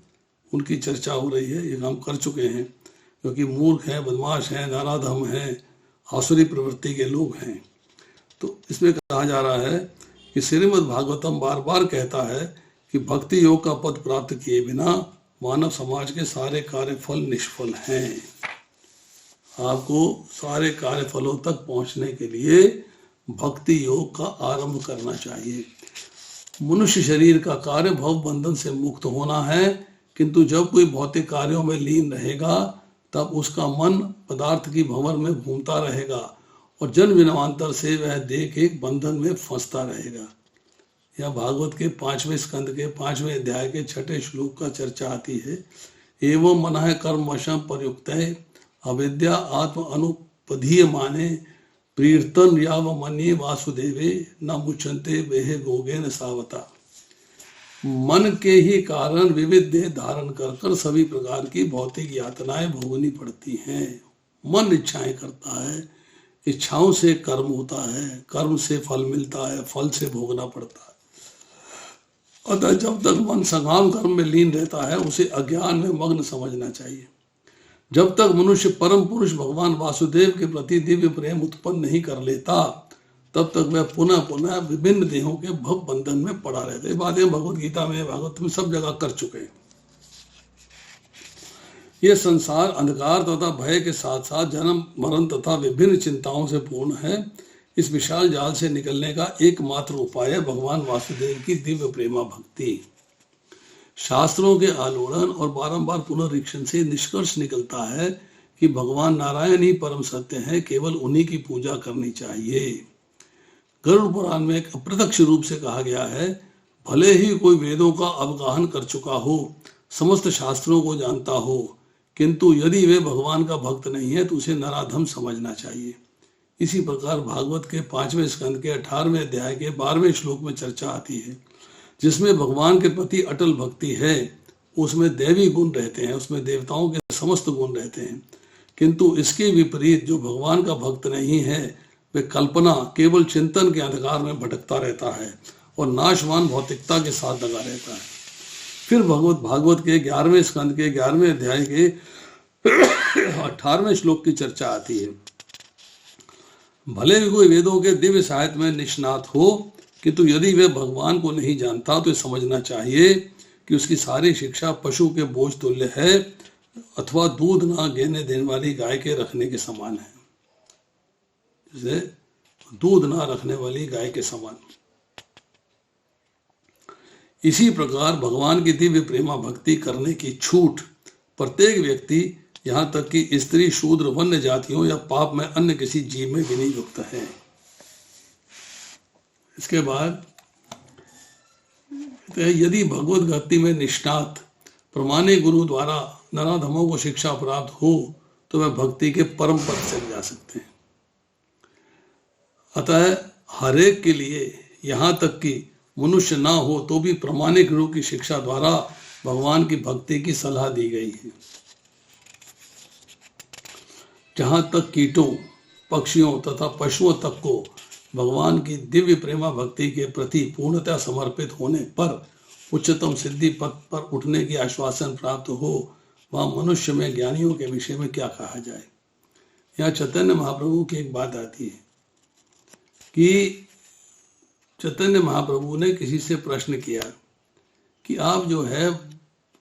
उनकी चर्चा हो रही है। ये हम कर चुके हैं। क्योंकि मूर्ख हैं, बदमाश हैं, नाराधम हैं, आसुरी प्रवृत्ति के लोग हैं। तो इसमें कहा जा रहा है कि श्रीमद् भागवतम बार बार कहता है कि भक्ति योग का पद प्राप्त किए बिना मानव समाज के सारे कार्य फल निष्फल हैं। आपको सारे कार्य फलों तक पहुंचने के लिए भक्ति योग का आरंभ करना चाहिए। मनुष्य शरीर का कार्य भव बंधन से मुक्त होना है, किंतु जब कोई भौतिक कार्यों में लीन रहेगा तब उसका मन पदार्थ की भंवर में घूमता रहेगा और जन्म जन्मांतर से वह देह के बंधन में फंसता रहेगा। यह भागवत के 5वें स्कंद के 5वें अध्याय के 6ठे श्लोक का चर्चा आती है। एवं मनः कर्म वशम प्रयुक्त अविद्या आत्म अनुपधीय माने प्रीर्तन याव मन्ये वासुदेवे न मुचंते वेहे गोगेन सावता। मन के ही कारण विविध देह धारण कर कर सभी प्रकार की भौतिक यातनाएं भोगनी पड़ती हैं। मन इच्छाएं करता है, इच्छाओं से कर्म होता है, कर्म से फल मिलता है, फल से भोगना पड़ता है। अतः जब तक मन सकाम कर्म में लीन रहता है उसे अज्ञान में मग्न समझना चाहिए। जब तक मनुष्य परम पुरुष भगवान वासुदेव के प्रति दिव्य प्रेम उत्पन्न नहीं कर लेता तब तक वह पुनः पुनः विभिन्न देहों के भव बंधन में पड़ा रहता है। बातें भगवत गीता में, भागवत में सब जगह कर चुके हैं। ये संसार अंधकार तथा भय के साथ साथ जन्म मरण तथा विभिन्न चिंताओं से पूर्ण है। इस विशाल जाल से निकलने का एकमात्र उपाय है भगवान वासुदेव की दिव्य प्रेमा भक्ति। शास्त्रों के आलोड़न और बारंबार पुनरीक्षण से निष्कर्ष निकलता है कि भगवान नारायण ही परम सत्य है, केवल उन्हीं की पूजा करनी चाहिए। गरुड़ पुराण में एक अप्रत्यक्ष रूप से कहा गया है, भले ही कोई वेदों का अवगाहन कर चुका हो, समस्त शास्त्रों को जानता हो, किंतु यदि वे भगवान का भक्त नहीं है तो उसे नराधम समझना चाहिए। इसी प्रकार भागवत के 5वें स्कंद के 18वें अध्याय के 12वें श्लोक में चर्चा आती है, जिसमें भगवान के प्रति अटल भक्ति है उसमें दैवी गुण रहते हैं, उसमें देवताओं के समस्त गुण रहते हैं। किंतु इसके विपरीत जो भगवान का भक्त नहीं है वे कल्पना केवल चिंतन के अंधकार में भटकता रहता है और नाशवान भौतिकता के साथ लगा रहता है। फिर भागवत के 11वें स्कंद के 11वें अध्याय के 18वें श्लोक की चर्चा आती है। भले भी कोई वेदों के दिव्य साहित्य में निष्णात हो, किंतु यदि वह भगवान को नहीं जानता तो समझना चाहिए कि उसकी सारी शिक्षा पशु के बोझ तुल्य है अथवा दूध ना देने देने वाली गाय के रखने के समान है। जैसे दूध ना रखने वाली गाय के समान। इसी प्रकार भगवान की दिव्य प्रेमा भक्ति करने की छूट प्रत्येक व्यक्ति, यहाँ तक कि स्त्री, शूद्र, वन्य जातियों या पाप में अन्य किसी जीव में भी नहीं युक्त है। इसके बाद यदि भगवत भक्ति में निष्णात प्रमाणिक गुरु द्वारा नराधमों को शिक्षा प्राप्त हो तो वह भक्ति के परम पद चले जा सकते हैं। अतः हरेक के लिए, यहाँ तक कि मनुष्य ना हो तो भी प्रमाणिक गुरु की शिक्षा द्वारा भगवान की भक्ति की सलाह दी गई है। जहाँ तक कीटों, पक्षियों तथा पशुओं तक को भगवान की दिव्य प्रेमा भक्ति के प्रति पूर्णतः समर्पित होने पर उच्चतम सिद्धि पद पर उठने की आश्वासन प्राप्त हो, वहाँ मनुष्य में ज्ञानियों के विषय में क्या कहा जाए। यहाँ चैतन्य महाप्रभु की एक बात आती है कि चैतन्य महाप्रभु ने किसी से प्रश्न किया कि आप जो है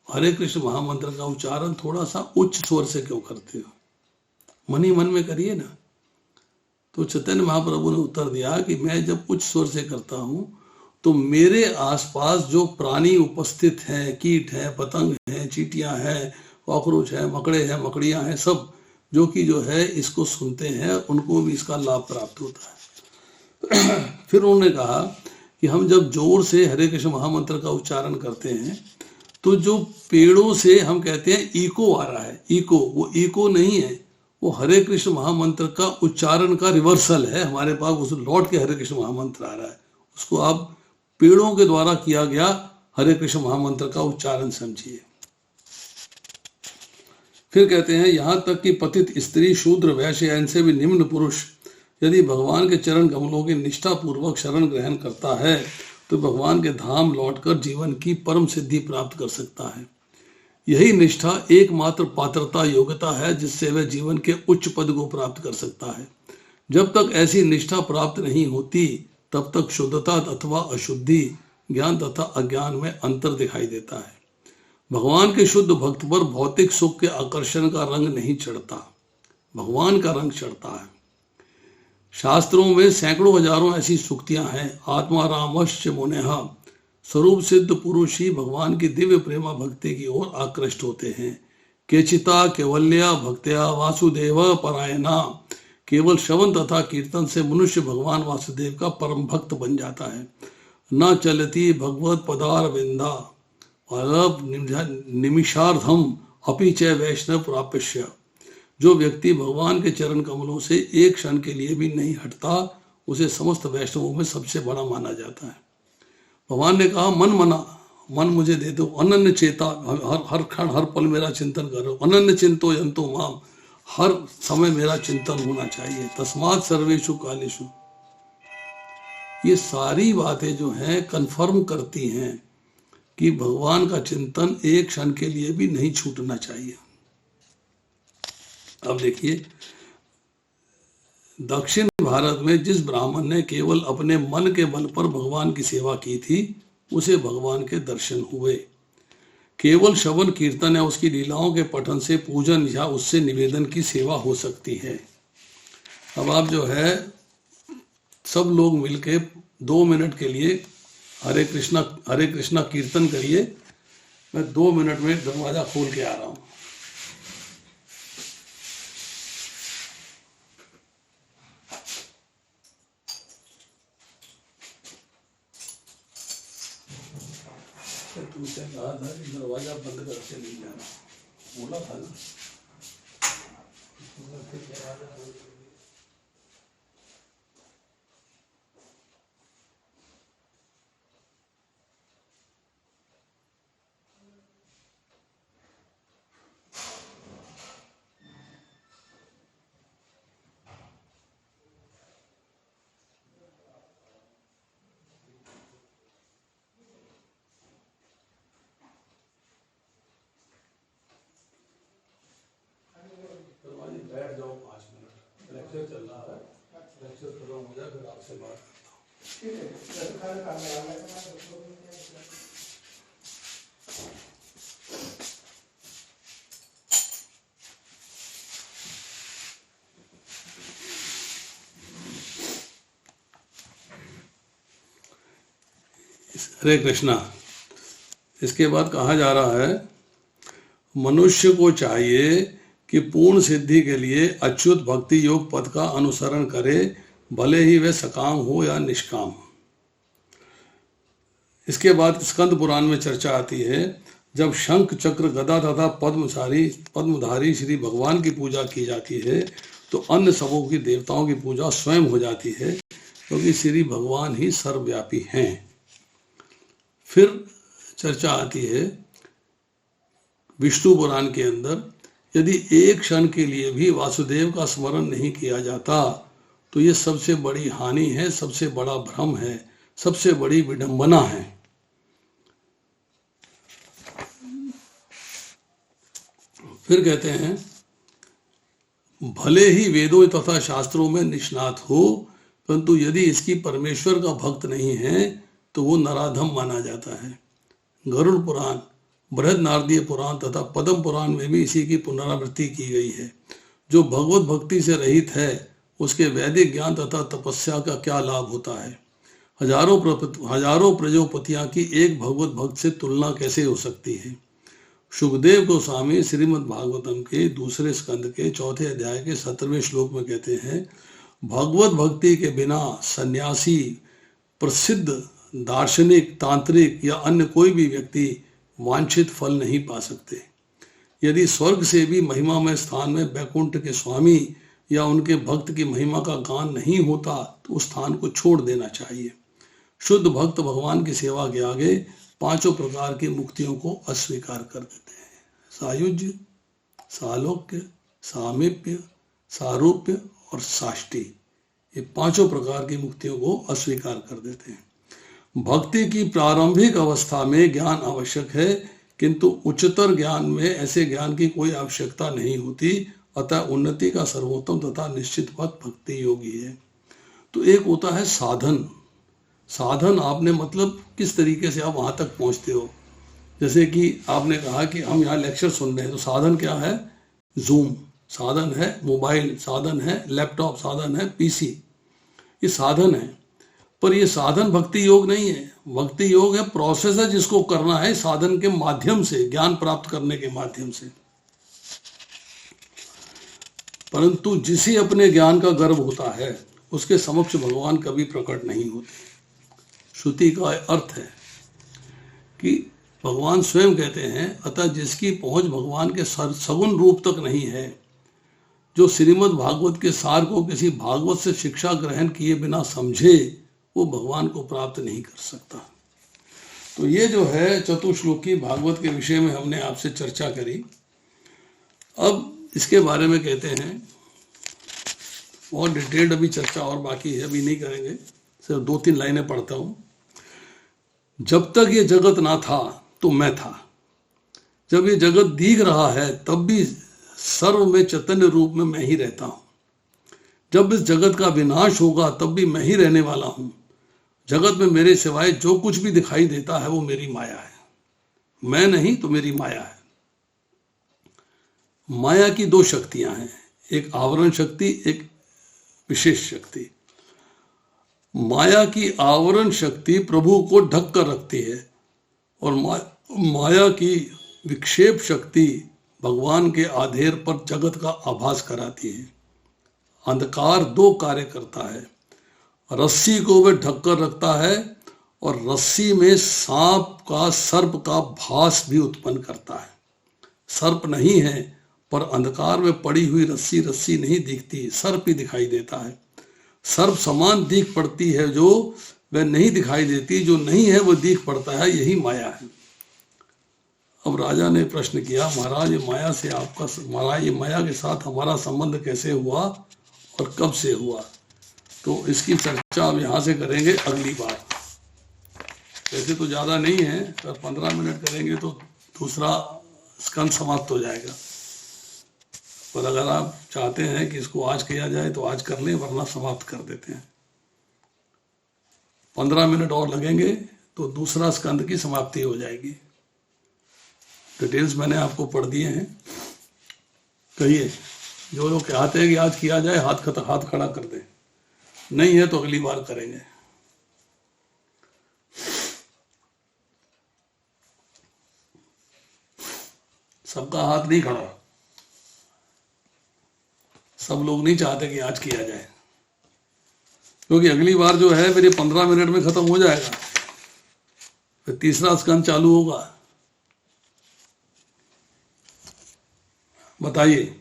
हरे कृष्ण महामंत्र का उच्चारण थोड़ा सा उच्च स्वर से क्यों करते हो, मन ही मन में करिए ना। तो चैतन्य महाप्रभु ने उत्तर दिया कि मैं जब उच्च स्वर से करता हूँ तो मेरे आसपास जो प्राणी उपस्थित हैं, कीट हैं, पतंग हैं, चींटियां हैं, कॉकरोच हैं, मकड़े हैं, मकड़ियां हैं, सब जो कि जो है इसको सुनते हैं, उनको भी इसका लाभ प्राप्त होता है। फिर उन्होंने कहा कि हम जब जोर से हरे कृष्ण महामंत्र का उच्चारण करते हैं तो जो पेड़ों से हम कहते हैं इको आ रहा है, इको, वो इको नहीं है, वो हरे कृष्ण महामंत्र का उच्चारण का रिवर्सल है। हमारे पास उस लौट के हरे कृष्ण महामंत्र आ रहा है, उसको आप पेड़ों के द्वारा किया गया हरे कृष्ण महामंत्र का उच्चारण समझिए। फिर कहते हैं यहाँ तक कि पतित स्त्री, शूद्र, वैश्य, इनसे भी निम्न पुरुष यदि भगवान के चरण कमलों की निष्ठा पूर्वक शरण ग्रहण करता है तो भगवान के धाम लौटकर जीवन की परम सिद्धि प्राप्त कर सकता है। यही निष्ठा एकमात्र पात्रता योग्यता है जिससे वह जीवन के उच्च पद को प्राप्त कर सकता है। जब तक ऐसी निष्ठा प्राप्त नहीं होती तब तक शुद्धता अथवा अशुद्धि, ज्ञान तथा अज्ञान में अंतर दिखाई देता है। भगवान के शुद्ध भक्त पर भौतिक सुख के आकर्षण का रंग नहीं चढ़ता, भगवान का रंग चढ़ता है। शास्त्रों में सैकड़ों हजारों ऐसी सूक्तियां हैं। आत्मा रामश्च मुनेहा, स्वरूप सिद्ध पुरुष ही भगवान की दिव्य प्रेमा भक्ति की ओर आकृष्ट होते हैं। केचिता केवल्या भक्त्या वासुदेव परायणा, केवल श्रवण तथा कीर्तन से मनुष्य भगवान वासुदेव का परम भक्त बन जाता है। न चलती भगवत पदार विंदा निमिषार्धम अपि च वैष्णव प्राप्य, जो व्यक्ति भगवान के चरण कमलों से एक क्षण के लिए भी नहीं हटता उसे समस्त वैष्णवों में सबसे बड़ा माना जाता है। भगवान ने कहा मन मना, मन मुझे दे दो, अनन्य चेता, हर क्षण हर पल मेरा चिंतन करो, अनन्य चिंतो यंतो माम, हर समय मेरा चिंतन होना चाहिए। तस्मात् सर्वेषु कालेषु, ये सारी बातें जो हैं कंफर्म करती हैं कि भगवान का चिंतन एक क्षण के लिए भी नहीं छूटना चाहिए। अब देखिए, दक्षिण भारत में जिस ब्राह्मण ने केवल अपने मन के बल पर भगवान की सेवा की थी उसे भगवान के दर्शन हुए। केवल श्रवण कीर्तन या उसकी लीलाओं के पठन से पूजन या उससे निवेदन की सेवा हो सकती है। अब आप जो है सब लोग मिलके 2 मिनट के लिए हरे कृष्णा कीर्तन करिए। मैं 2 मिनट में दरवाजा खोल के आ रहा हूं। तुमसे कहा था कि दरवाजा बंद करके नहीं जाना, बोला था ना। बैठ जाओ 5 मिनट, लेक्चर चल रहा है, लेक्चर खत्म हो जाए फिर आपसे बात करता हूँ। हरे कृष्णा। इसके बाद कहा जा रहा है, मनुष्य को चाहिए कि पूर्ण सिद्धि के लिए अच्युत भक्ति योग पद का अनुसरण करे, भले ही वह सकाम हो या निष्काम। इसके बाद स्कंद पुराण में चर्चा आती है, जब शंख चक्र गदा तथा पद्मधारी श्री भगवान की पूजा की जाती है तो अन्य सबों की देवताओं की पूजा स्वयं हो जाती है, क्योंकि श्री भगवान ही सर्वव्यापी हैं। फिर चर्चा आती है विष्णु पुराण के अंदर, यदि एक क्षण के लिए भी वासुदेव का स्मरण नहीं किया जाता तो ये सबसे बड़ी हानि है, सबसे बड़ा भ्रम है, सबसे बड़ी विडंबना है। फिर कहते हैं, भले ही वेदों तथा शास्त्रों में निष्णात हो, परंतु यदि इसकी परमेश्वर का भक्त नहीं है तो वो नराधम माना जाता है। गरुड़ पुराण, बृहद नारदीय पुराण तथा पद्म पुराण में भी इसी की पुनरावृत्ति की गई है। जो भगवत भक्ति से रहित है उसके वैदिक ज्ञान तथा तपस्या का क्या लाभ होता है। हजारों प्रजोपतियां की एक भगवत भक्त से तुलना कैसे हो सकती है। सुखदेव गोस्वामी श्रीमद् भागवतम के 2 स्कंद के 4 अध्याय के 17वें श्लोक में कहते हैं, भगवत भक्ति के बिना सन्यासी, प्रसिद्ध दार्शनिक, तांत्रिक या अन्य कोई भी व्यक्ति वांछित फल नहीं पा सकते। यदि स्वर्ग से भी महिमामय स्थान में वैकुंठ के स्वामी या उनके भक्त की महिमा का गान नहीं होता तो उस स्थान को छोड़ देना चाहिए। शुद्ध भक्त भगवान की सेवा के आगे 5 प्रकार की मुक्तियों को अस्वीकार कर देते हैं। सायुज्य, सालोक्य, सामीप्य, सारूप्य और साष्टी, ये 5 प्रकार की मुक्तियों को अस्वीकार कर देते हैं। भक्ति की प्रारंभिक अवस्था में ज्ञान आवश्यक है किंतु उच्चतर ज्ञान में ऐसे ज्ञान की कोई आवश्यकता नहीं होती, अतः उन्नति का सर्वोत्तम तथा निश्चित पथ भक्ति योगी है। तो एक होता है साधन। साधन आपने मतलब किस तरीके से आप वहां तक पहुंचते हो। जैसे कि आपने कहा कि हम यहाँ लेक्चर सुन रहे हैं, तो साधन क्या है? जूम साधन है, मोबाइल साधन है, लैपटॉप साधन है, पीसी, ये साधन है। पर ये साधन भक्ति योग नहीं है। भक्ति योग है प्रोसेस है जिसको करना है साधन के माध्यम से, ज्ञान प्राप्त करने के माध्यम से। परंतु जिसे अपने ज्ञान का गर्व होता है उसके समक्ष भगवान कभी प्रकट नहीं होते। श्रुति का अर्थ है कि भगवान स्वयं कहते हैं, अतः जिसकी पहुंच भगवान के सगुण रूप तक नहीं है, जो श्रीमद् भागवत के सार को किसी भागवत से शिक्षा ग्रहण किए बिना समझे, वो भगवान को प्राप्त नहीं कर सकता। तो ये जो है चतुश्लोकी भागवत के विषय में हमने आपसे चर्चा करी। अब इसके बारे में कहते हैं और डिटेल्ड अभी चर्चा और बाकी है, अभी नहीं करेंगे, सिर्फ 2-3 लाइनें पढ़ता हूं। जब तक ये जगत ना था तो मैं था, जब ये जगत दिख रहा है तब भी सर्व में चैतन्य रूप में मैं ही रहता हूं। जब इस जगत का विनाश होगा तब भी मैं ही रहने वाला हूं। जगत में मेरे सिवाय जो कुछ भी दिखाई देता है वो मेरी माया है, मैं नहीं तो मेरी माया है। माया की 2 शक्तियां हैं, एक आवरण शक्ति, एक विशेष शक्ति। माया की आवरण शक्ति प्रभु को ढक कर रखती है और माया की विक्षेप शक्ति भगवान के आधेर पर जगत का आभास कराती है। अंधकार 2 कार्य करता है, रस्सी को वह ढक कर रखता है और रस्सी में सांप का, सर्प का भास भी उत्पन्न करता है। सर्प नहीं है पर अंधकार में पड़ी हुई रस्सी नहीं दिखती, सर्प ही दिखाई देता है। सर्प समान दिख पड़ती है जो वह नहीं दिखाई देती, जो नहीं है वो दिख पड़ता है, यही माया है। अब राजा ने प्रश्न किया, महाराज ये माया से आपका, महाराज ये माया के साथ हमारा संबंध कैसे हुआ और कब से हुआ? तो इसकी चर्चा अब यहाँ से करेंगे अगली बार। वैसे तो ज़्यादा नहीं है, पर 15 मिनट करेंगे तो दूसरा स्कंद समाप्त हो जाएगा। पर अगर आप चाहते हैं कि इसको आज किया जाए तो आज कर लें, वरना समाप्त कर देते हैं। 15 मिनट और लगेंगे तो दूसरा स्कंद की समाप्ति हो जाएगी। डिटेल्स मैंने आपको पढ़ दिए हैं। कहिए, जो लोग चाहते हैं कि आज किया जाए हाथ खड़ा कर दें, नहीं है तो अगली बार करेंगे। सबका हाथ नहीं खड़ा, सब लोग नहीं चाहते कि आज किया जाए, क्योंकि अगली बार जो है मेरे 15 मिनट में खत्म हो जाएगा, फिर तीसरा स्कंद चालू होगा। बताइए।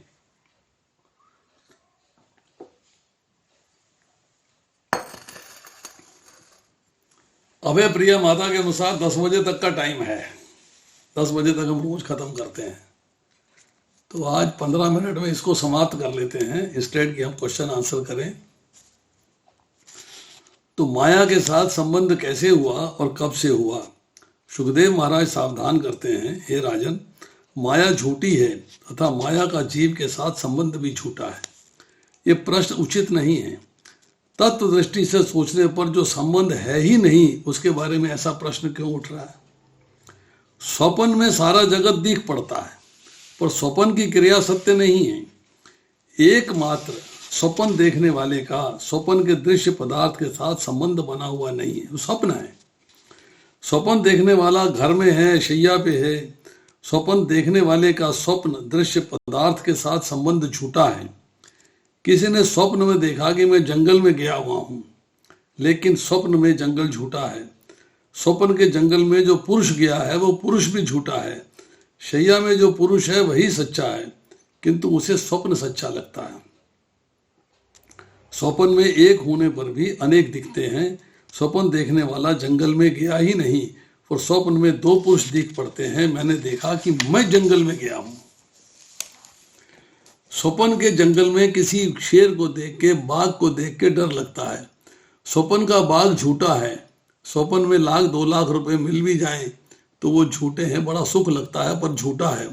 अभय प्रिया माता के अनुसार 10 बजे तक का टाइम है, 10 बजे तक हम रोज खत्म करते हैं। तो आज 15 मिनट में इसको समाप्त कर लेते हैं, इंस्टेड कि हम क्वेश्चन आंसर करें। तो माया के साथ संबंध कैसे हुआ और कब से हुआ? सुखदेव महाराज सावधान करते हैं, हे राजन, माया झूठी है तथा माया का जीव के साथ संबंध भी झूठा है। ये प्रश्न उचित नहीं है। तत्व दृष्टि से सोचने पर जो संबंध है ही नहीं, उसके बारे में ऐसा प्रश्न क्यों उठ रहा है? स्वप्न में सारा जगत दिख पड़ता है, पर स्वप्न की क्रिया सत्य नहीं है। एकमात्र स्वप्न देखने वाले का स्वप्न के दृश्य पदार्थ के साथ संबंध बना हुआ नहीं है, वो स्वप्न है। स्वप्न देखने वाला घर में है, शैया पे है। स्वप्न देखने वाले का स्वप्न दृश्य पदार्थ के साथ संबंध झूठा है। किसी ने स्वप्न में देखा कि मैं जंगल में गया हुआ हूं, लेकिन स्वप्न में जंगल झूठा है। स्वप्न के जंगल में जो पुरुष गया है वो पुरुष भी झूठा है। शैया में जो पुरुष है वही सच्चा है, किंतु उसे स्वप्न सच्चा लगता है। स्वप्न में एक होने पर भी अनेक दिखते हैं। स्वप्न देखने वाला जंगल में गया ही नहीं, और स्वप्न में 2 पुरुष दिख पड़ते हैं। मैंने देखा कि मैं जंगल में गया हूं। स्वप्न के जंगल में किसी शेर को देख के, बाघ को देख के डर लगता है। स्वप्न का बाघ झूठा है। स्वप्न में 1 लाख 2 लाख रुपए मिल भी जाएं तो वो झूठे हैं, बड़ा सुख लगता है पर झूठा है।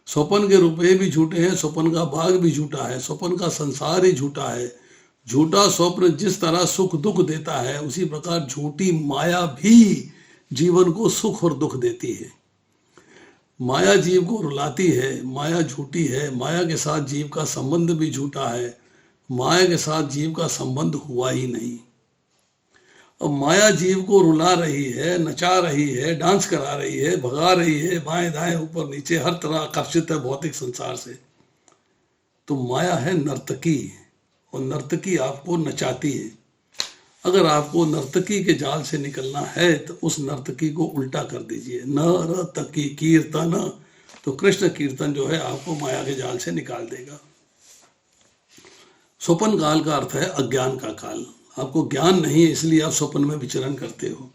स्वप्न के रुपए भी झूठे हैं, स्वप्न का बाग भी झूठा है, स्वप्न का संसार ही झूठा है। झूठा स्वप्न जिस तरह सुख दुख देता है, उसी प्रकार झूठी माया भी जीवन को सुख और दुख देती है। माया जीव को रुलाती है, माया झूठी है, माया के साथ जीव का संबंध भी झूठा है, माया के साथ जीव का संबंध हुआ ही नहीं। अब माया जीव को रुला रही है, नचा रही है, डांस करा रही है, भगा रही है, बाएं दाएं ऊपर नीचे हर तरह आकर्षित है भौतिक संसार से। तो माया है नर्तकी, और नर्तकी आपको नचाती है। अगर आपको नर्तकी के जाल से निकलना है तो उस नर्तकी को उल्टा कर दीजिए, नर्तकी कीर्तन, तो कृष्ण कीर्तन जो है आपको माया के जाल से निकाल देगा। स्वप्न काल का अर्थ है अज्ञान का काल। आपको ज्ञान नहीं है इसलिए आप स्वप्न में विचरण करते हो।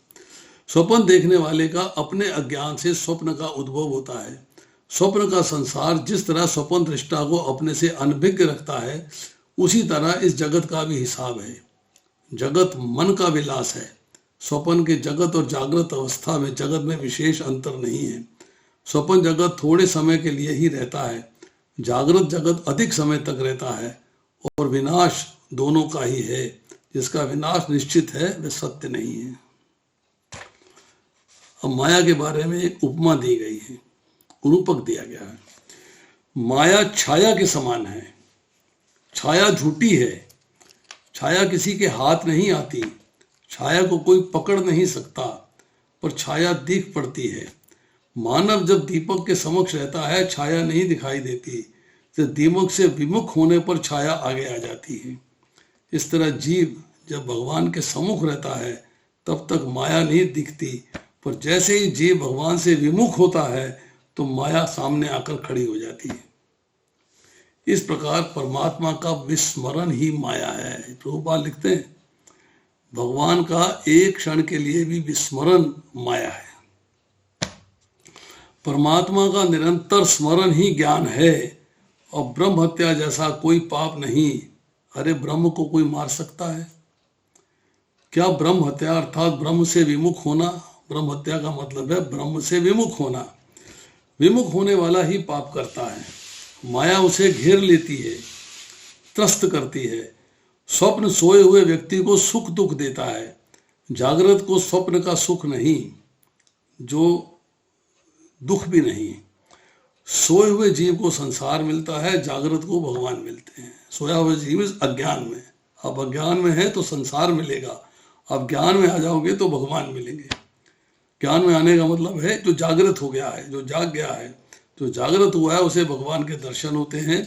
स्वप्न देखने वाले का अपने अज्ञान से स्वप्न का उद्भव होता है। स्वप्न का संसार जिस तरह स्वप्न दृष्टा को अपने से अनभिज्ञ रखता है, उसी तरह इस जगत का भी हिसाब है। जगत मन का विलास है। स्वप्न के जगत और जागृत अवस्था में जगत में विशेष अंतर नहीं है। स्वप्न जगत थोड़े समय के लिए ही रहता है, जागृत जगत अधिक समय तक रहता है, और विनाश दोनों का ही है। जिसका विनाश निश्चित है वह सत्य नहीं है। अब माया के बारे में एक उपमा दी गई है, रूपक दिया गया है। माया छाया के समान है। छाया झूठी है। छाया किसी के हाथ नहीं आती, छाया को कोई पकड़ नहीं सकता, पर छाया दिख पड़ती है। मानव जब दीपक के समक्ष रहता है, छाया नहीं दिखाई देती, तो दीपक से विमुख होने पर छाया आगे आ जाती है। इस तरह जीव जब भगवान के सम्मुख रहता है तब तक माया नहीं दिखती, पर जैसे ही जीव भगवान से विमुख होता है तो माया सामने आकर खड़ी हो जाती है। इस प्रकार परमात्मा का विस्मरण ही माया है। प्रभुपाद लिखते हैं भगवान का एक क्षण के लिए भी विस्मरण माया है। परमात्मा का निरंतर स्मरण ही ज्ञान है, और ब्रह्म हत्या जैसा कोई पाप नहीं। अरे ब्रह्म को कोई मार सकता है क्या? ब्रह्म हत्या अर्थात ब्रह्म से विमुख होना। ब्रह्म हत्या का मतलब है ब्रह्म से विमुख होना। विमुख होने वाला ही पाप करता है। माया उसे घेर लेती है, त्रस्त करती है। स्वप्न सोए हुए व्यक्ति को सुख दुख देता है, जागृत को स्वप्न का सुख नहीं, जो दुख भी नहीं। सोए हुए जीव को संसार मिलता है, जागृत को भगवान मिलते हैं। सोया हुआ जीव अज्ञान में, अब अज्ञान में है तो संसार मिलेगा, अब ज्ञान में आ जाओगे तो भगवान मिलेंगे। ज्ञान में आने का मतलब है जो जागृत हो गया है, जो जाग गया है, जो जागृत हुआ है उसे भगवान के दर्शन होते हैं।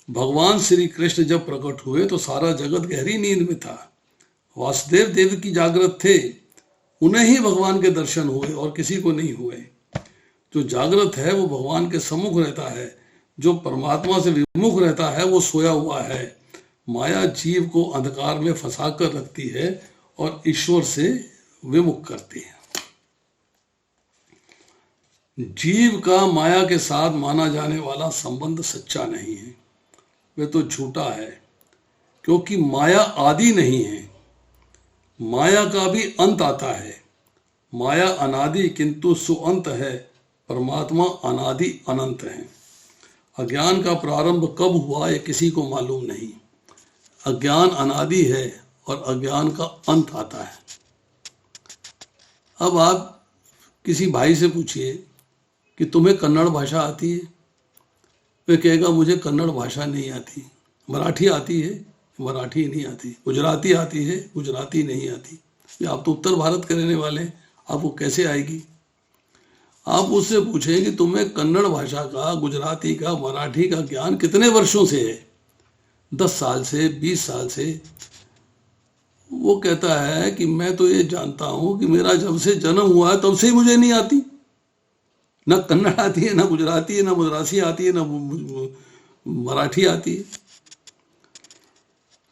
भगवान श्री कृष्ण जब प्रकट हुए तो सारा जगत गहरी नींद में था। वासुदेव देव की जागृत थे, उन्हें ही भगवान के दर्शन हुए और किसी को नहीं हुए। जो जागृत है वो भगवान के सम्मुख रहता है, जो परमात्मा से विमुख रहता है वो सोया हुआ है। माया जीव को अंधकार में फंसा कर रखती है और ईश्वर से विमुख करती है। जीव का माया के साथ माना जाने वाला संबंध सच्चा नहीं है, वह तो झूठा है, क्योंकि माया आदि नहीं है। माया का भी अंत आता है। माया अनादि किंतु सुअंत है, परमात्मा अनादि अनंत है। अज्ञान का प्रारंभ कब हुआ ये किसी को मालूम नहीं। अज्ञान अनादि है और अज्ञान का अंत आता है। अब आप किसी भाई से पूछिए कि तुम्हें कन्नड़ भाषा आती है, वह कहेगा मुझे कन्नड़ भाषा नहीं आती। मराठी आती है, मराठी नहीं आती। गुजराती आती है, गुजराती नहीं आती। आप तो उत्तर भारत के रहने वाले, आपको कैसे आएगी? आप उससे पूछें कि तुम्हें कन्नड़ भाषा का, गुजराती का, मराठी का ज्ञान कितने वर्षों से है? 10 साल से, 20 साल से? वो कहता है कि मैं तो ये जानता हूं कि मेरा जब से जन्म हुआ है तब से ही मुझे नहीं आती। ना कन्नड़ आती है, ना गुजराती है, ना मद्रासी आती है, ना मराठी आती है।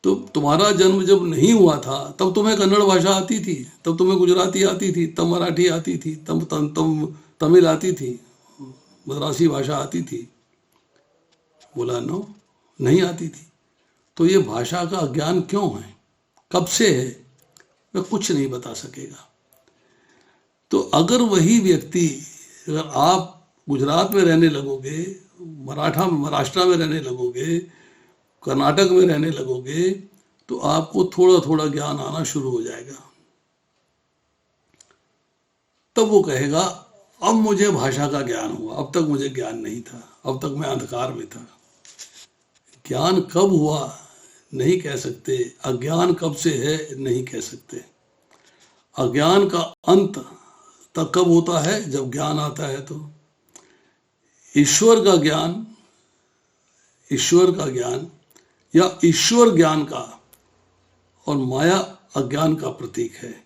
तो तुम्हारा जन्म जब नहीं हुआ था तब तुम्हें कन्नड़ भाषा आती थी, तब तुम्हें गुजराती आती थी, तब मराठी आती थी, तब तमिल आती थी, मद्रासी भाषा आती थी। बोला नो, नहीं आती थी। तो ये भाषा का अज्ञान क्यों है, कब से है, वह कुछ नहीं बता सकेगा। तो अगर वही व्यक्ति, अगर आप गुजरात में रहने लगोगे, महाराष्ट्र में रहने लगोगे, कर्नाटक में रहने लगोगे, तो आपको थोड़ा थोड़ा ज्ञान आना शुरू हो जाएगा। तब वो कहेगा अब मुझे भाषा का ज्ञान हुआ, अब तक मुझे ज्ञान नहीं था, अब तक मैं अंधकार में था। ज्ञान कब हुआ नहीं कह सकते, अज्ञान कब से है नहीं कह सकते। अज्ञान का अंत तब कब होता है, जब ज्ञान आता है। तो ईश्वर का ज्ञान या ईश्वर ज्ञान का और माया अज्ञान का प्रतीक है।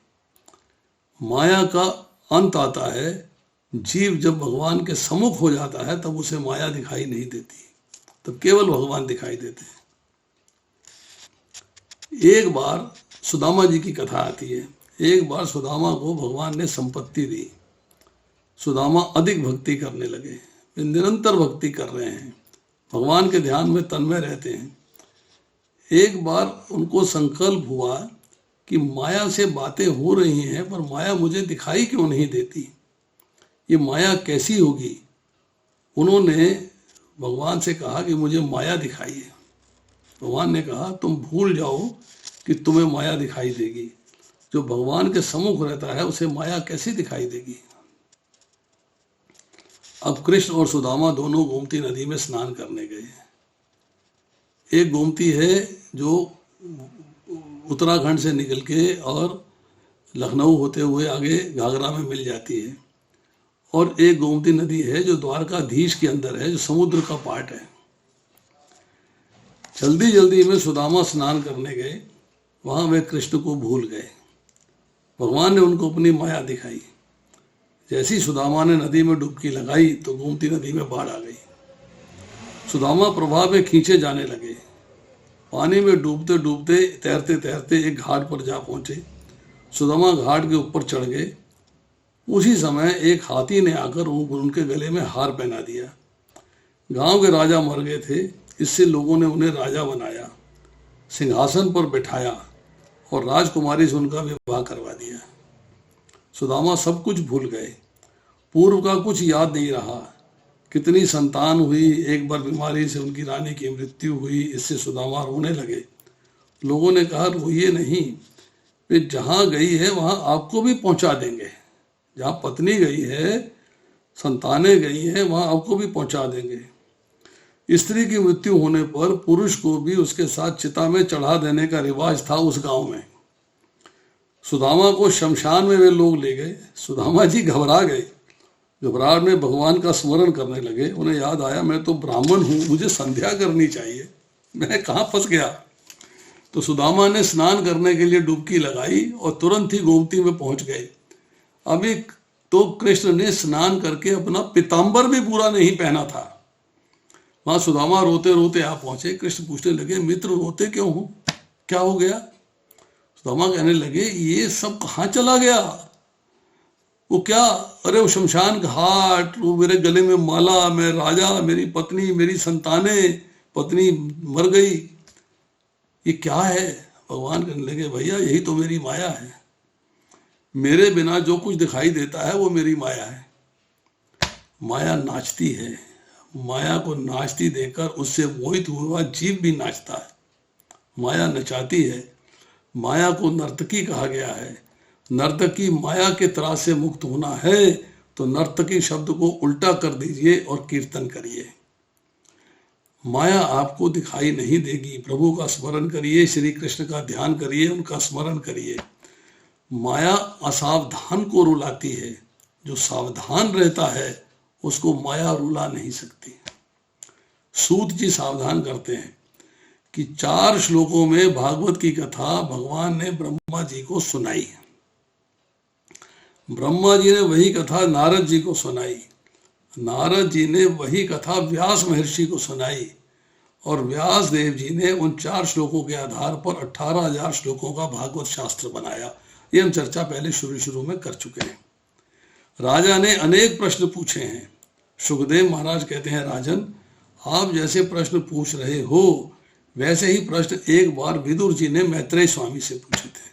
माया का अंत आता है, जीव जब भगवान के सम्मुख हो जाता है तब उसे माया दिखाई नहीं देती, तब केवल भगवान दिखाई देते हैं। एक बार सुदामा जी की कथा आती है। एक बार सुदामा को भगवान ने संपत्ति दी। सुदामा अधिक भक्ति करने लगे, वे निरंतर भक्ति कर रहे हैं, भगवान के ध्यान में तन्मय रहते हैं। एक बार उनको संकल्प हुआ कि माया से बातें हो रही हैं पर माया मुझे दिखाई क्यों नहीं देती, ये माया कैसी होगी। उन्होंने भगवान से कहा कि मुझे माया दिखाइए। भगवान ने कहा तुम भूल जाओ कि तुम्हें माया दिखाई देगी, जो भगवान के सम्मुख रहता है उसे माया कैसे दिखाई देगी। अब कृष्ण और सुदामा दोनों गोमती नदी में स्नान करने गए। एक गोमती है जो उत्तराखंड से निकल के और लखनऊ होते हुए आगे घाघरा में मिल जाती है, और एक गोमती नदी है जो द्वारकाधीश के अंदर है, जो समुद्र का पार्ट है। जल्दी जल्दी में सुदामा स्नान करने गए, वहां वे कृष्ण को भूल गए। भगवान ने उनको अपनी माया दिखाई। जैसी सुदामा ने नदी में डुबकी लगाई तो गोमती नदी में बाढ़ आ गई। सुदामा प्रवाह में खींचे जाने लगे। पानी में डूबते डूबते तैरते तैरते एक घाट पर जा पहुंचे। सुदामा घाट के ऊपर चढ़ गए। उसी समय एक हाथी ने आकर उनके गले में हार पहना दिया। गांव के राजा मर गए थे, इससे लोगों ने उन्हें राजा बनाया, सिंहासन पर बिठाया और राजकुमारी से उनका विवाह करवा दिया। सुदामा सब कुछ भूल गए, पूर्व का कुछ याद नहीं रहा। कितनी संतान हुई, एक बार बीमारी से उनकी रानी की मृत्यु हुई, इससे सुदामा रोने लगे। लोगों ने कहा रोइए नहीं, वे जहाँ गई है वहाँ आपको भी पहुँचा देंगे। जहाँ पत्नी गई है, संतानें गई हैं, वहाँ आपको भी पहुँचा देंगे। स्त्री की मृत्यु होने पर पुरुष को भी उसके साथ चिता में चढ़ा देने का रिवाज था उस गांव में। सुदामा को शमशान में वे लोग ले गए। सुदामा जी घबरा गए। घबराहट में भगवान का स्मरण करने लगे। उन्हें याद आया मैं तो ब्राह्मण हूँ, मुझे संध्या करनी चाहिए, मैं कहाँ फंस गया। तो सुदामा ने स्नान करने के लिए डुबकी लगाई और तुरंत ही गोमती में पहुंच गए। अभी तो कृष्ण ने स्नान करके अपना पीताम्बर भी पूरा नहीं पहना था। वहां सुदामा रोते रोते आ पहुंचे। कृष्ण पूछने लगे मित्र रोते क्यों हो, क्या हो गया। सुदामा कहने लगे ये सब कहाँ चला गया। वो क्या, अरे वो शमशान घाट, वो मेरे गले में माला, मैं राजा, मेरी पत्नी, मेरी संतानें, पत्नी मर गई, ये क्या है। भगवान कहने लगे भैया यही तो मेरी माया है, मेरे बिना जो कुछ दिखाई देता है वो मेरी माया है। माया नाचती है, माया को नाचती देखकर उससे मोहित हुआ जीव भी नाचता है। माया नचाती है। माया को नर्तकी कहा गया है। नर्तकी माया के त्रास से मुक्त होना है तो नर्तकी शब्द को उल्टा कर दीजिए और कीर्तन करिए। माया आपको दिखाई नहीं देगी। प्रभु का स्मरण करिए, श्री कृष्ण का ध्यान करिए, उनका स्मरण करिए। माया असावधान को रुलाती है, जो सावधान रहता है उसको माया रुला नहीं सकती। सूत जी सावधान करते हैं कि 4 श्लोकों में भागवत की कथा भगवान ने ब्रह्मा जी को सुनाई। ब्रह्मा जी ने वही कथा नारद जी को सुनाई। नारद जी ने वही कथा व्यास महर्षि को सुनाई और व्यास देव जी ने उन 4 श्लोकों के आधार पर 18,000 श्लोकों का भागवत शास्त्र बनाया। ये हम चर्चा पहले शुरू में कर चुके हैं। राजा ने अनेक प्रश्न पूछे हैं। सुखदेव महाराज कहते हैं राजन, आप जैसे प्रश्न पूछ रहे हो वैसे ही प्रश्न एक बार विदुर जी ने मैत्रेय स्वामी से पूछे थे।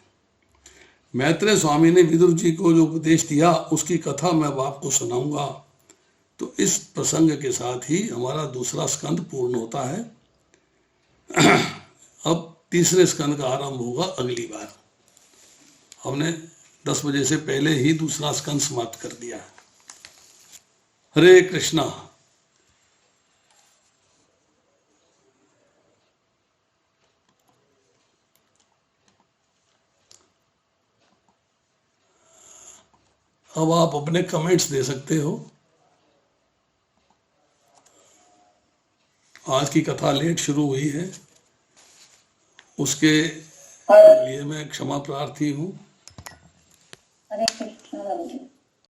मैत्रेय स्वामी ने विदुर जी को जो उपदेश दिया उसकी कथा मैं अब आपको सुनाऊंगा। तो इस प्रसंग के साथ ही हमारा दूसरा स्कंद पूर्ण होता है। अब तीसरे स्कंद का आरंभ होगा अगली बार। हमने 10 बजे से पहले ही दूसरा स्कंद समाप्त कर दिया है। हरे कृष्णा। अब आप अपने कमेंट्स दे सकते हो। आज की कथा लेट शुरू हुई है, उसके लिए मैं क्षमा प्रार्थी हूँ। हरे कृष्ण।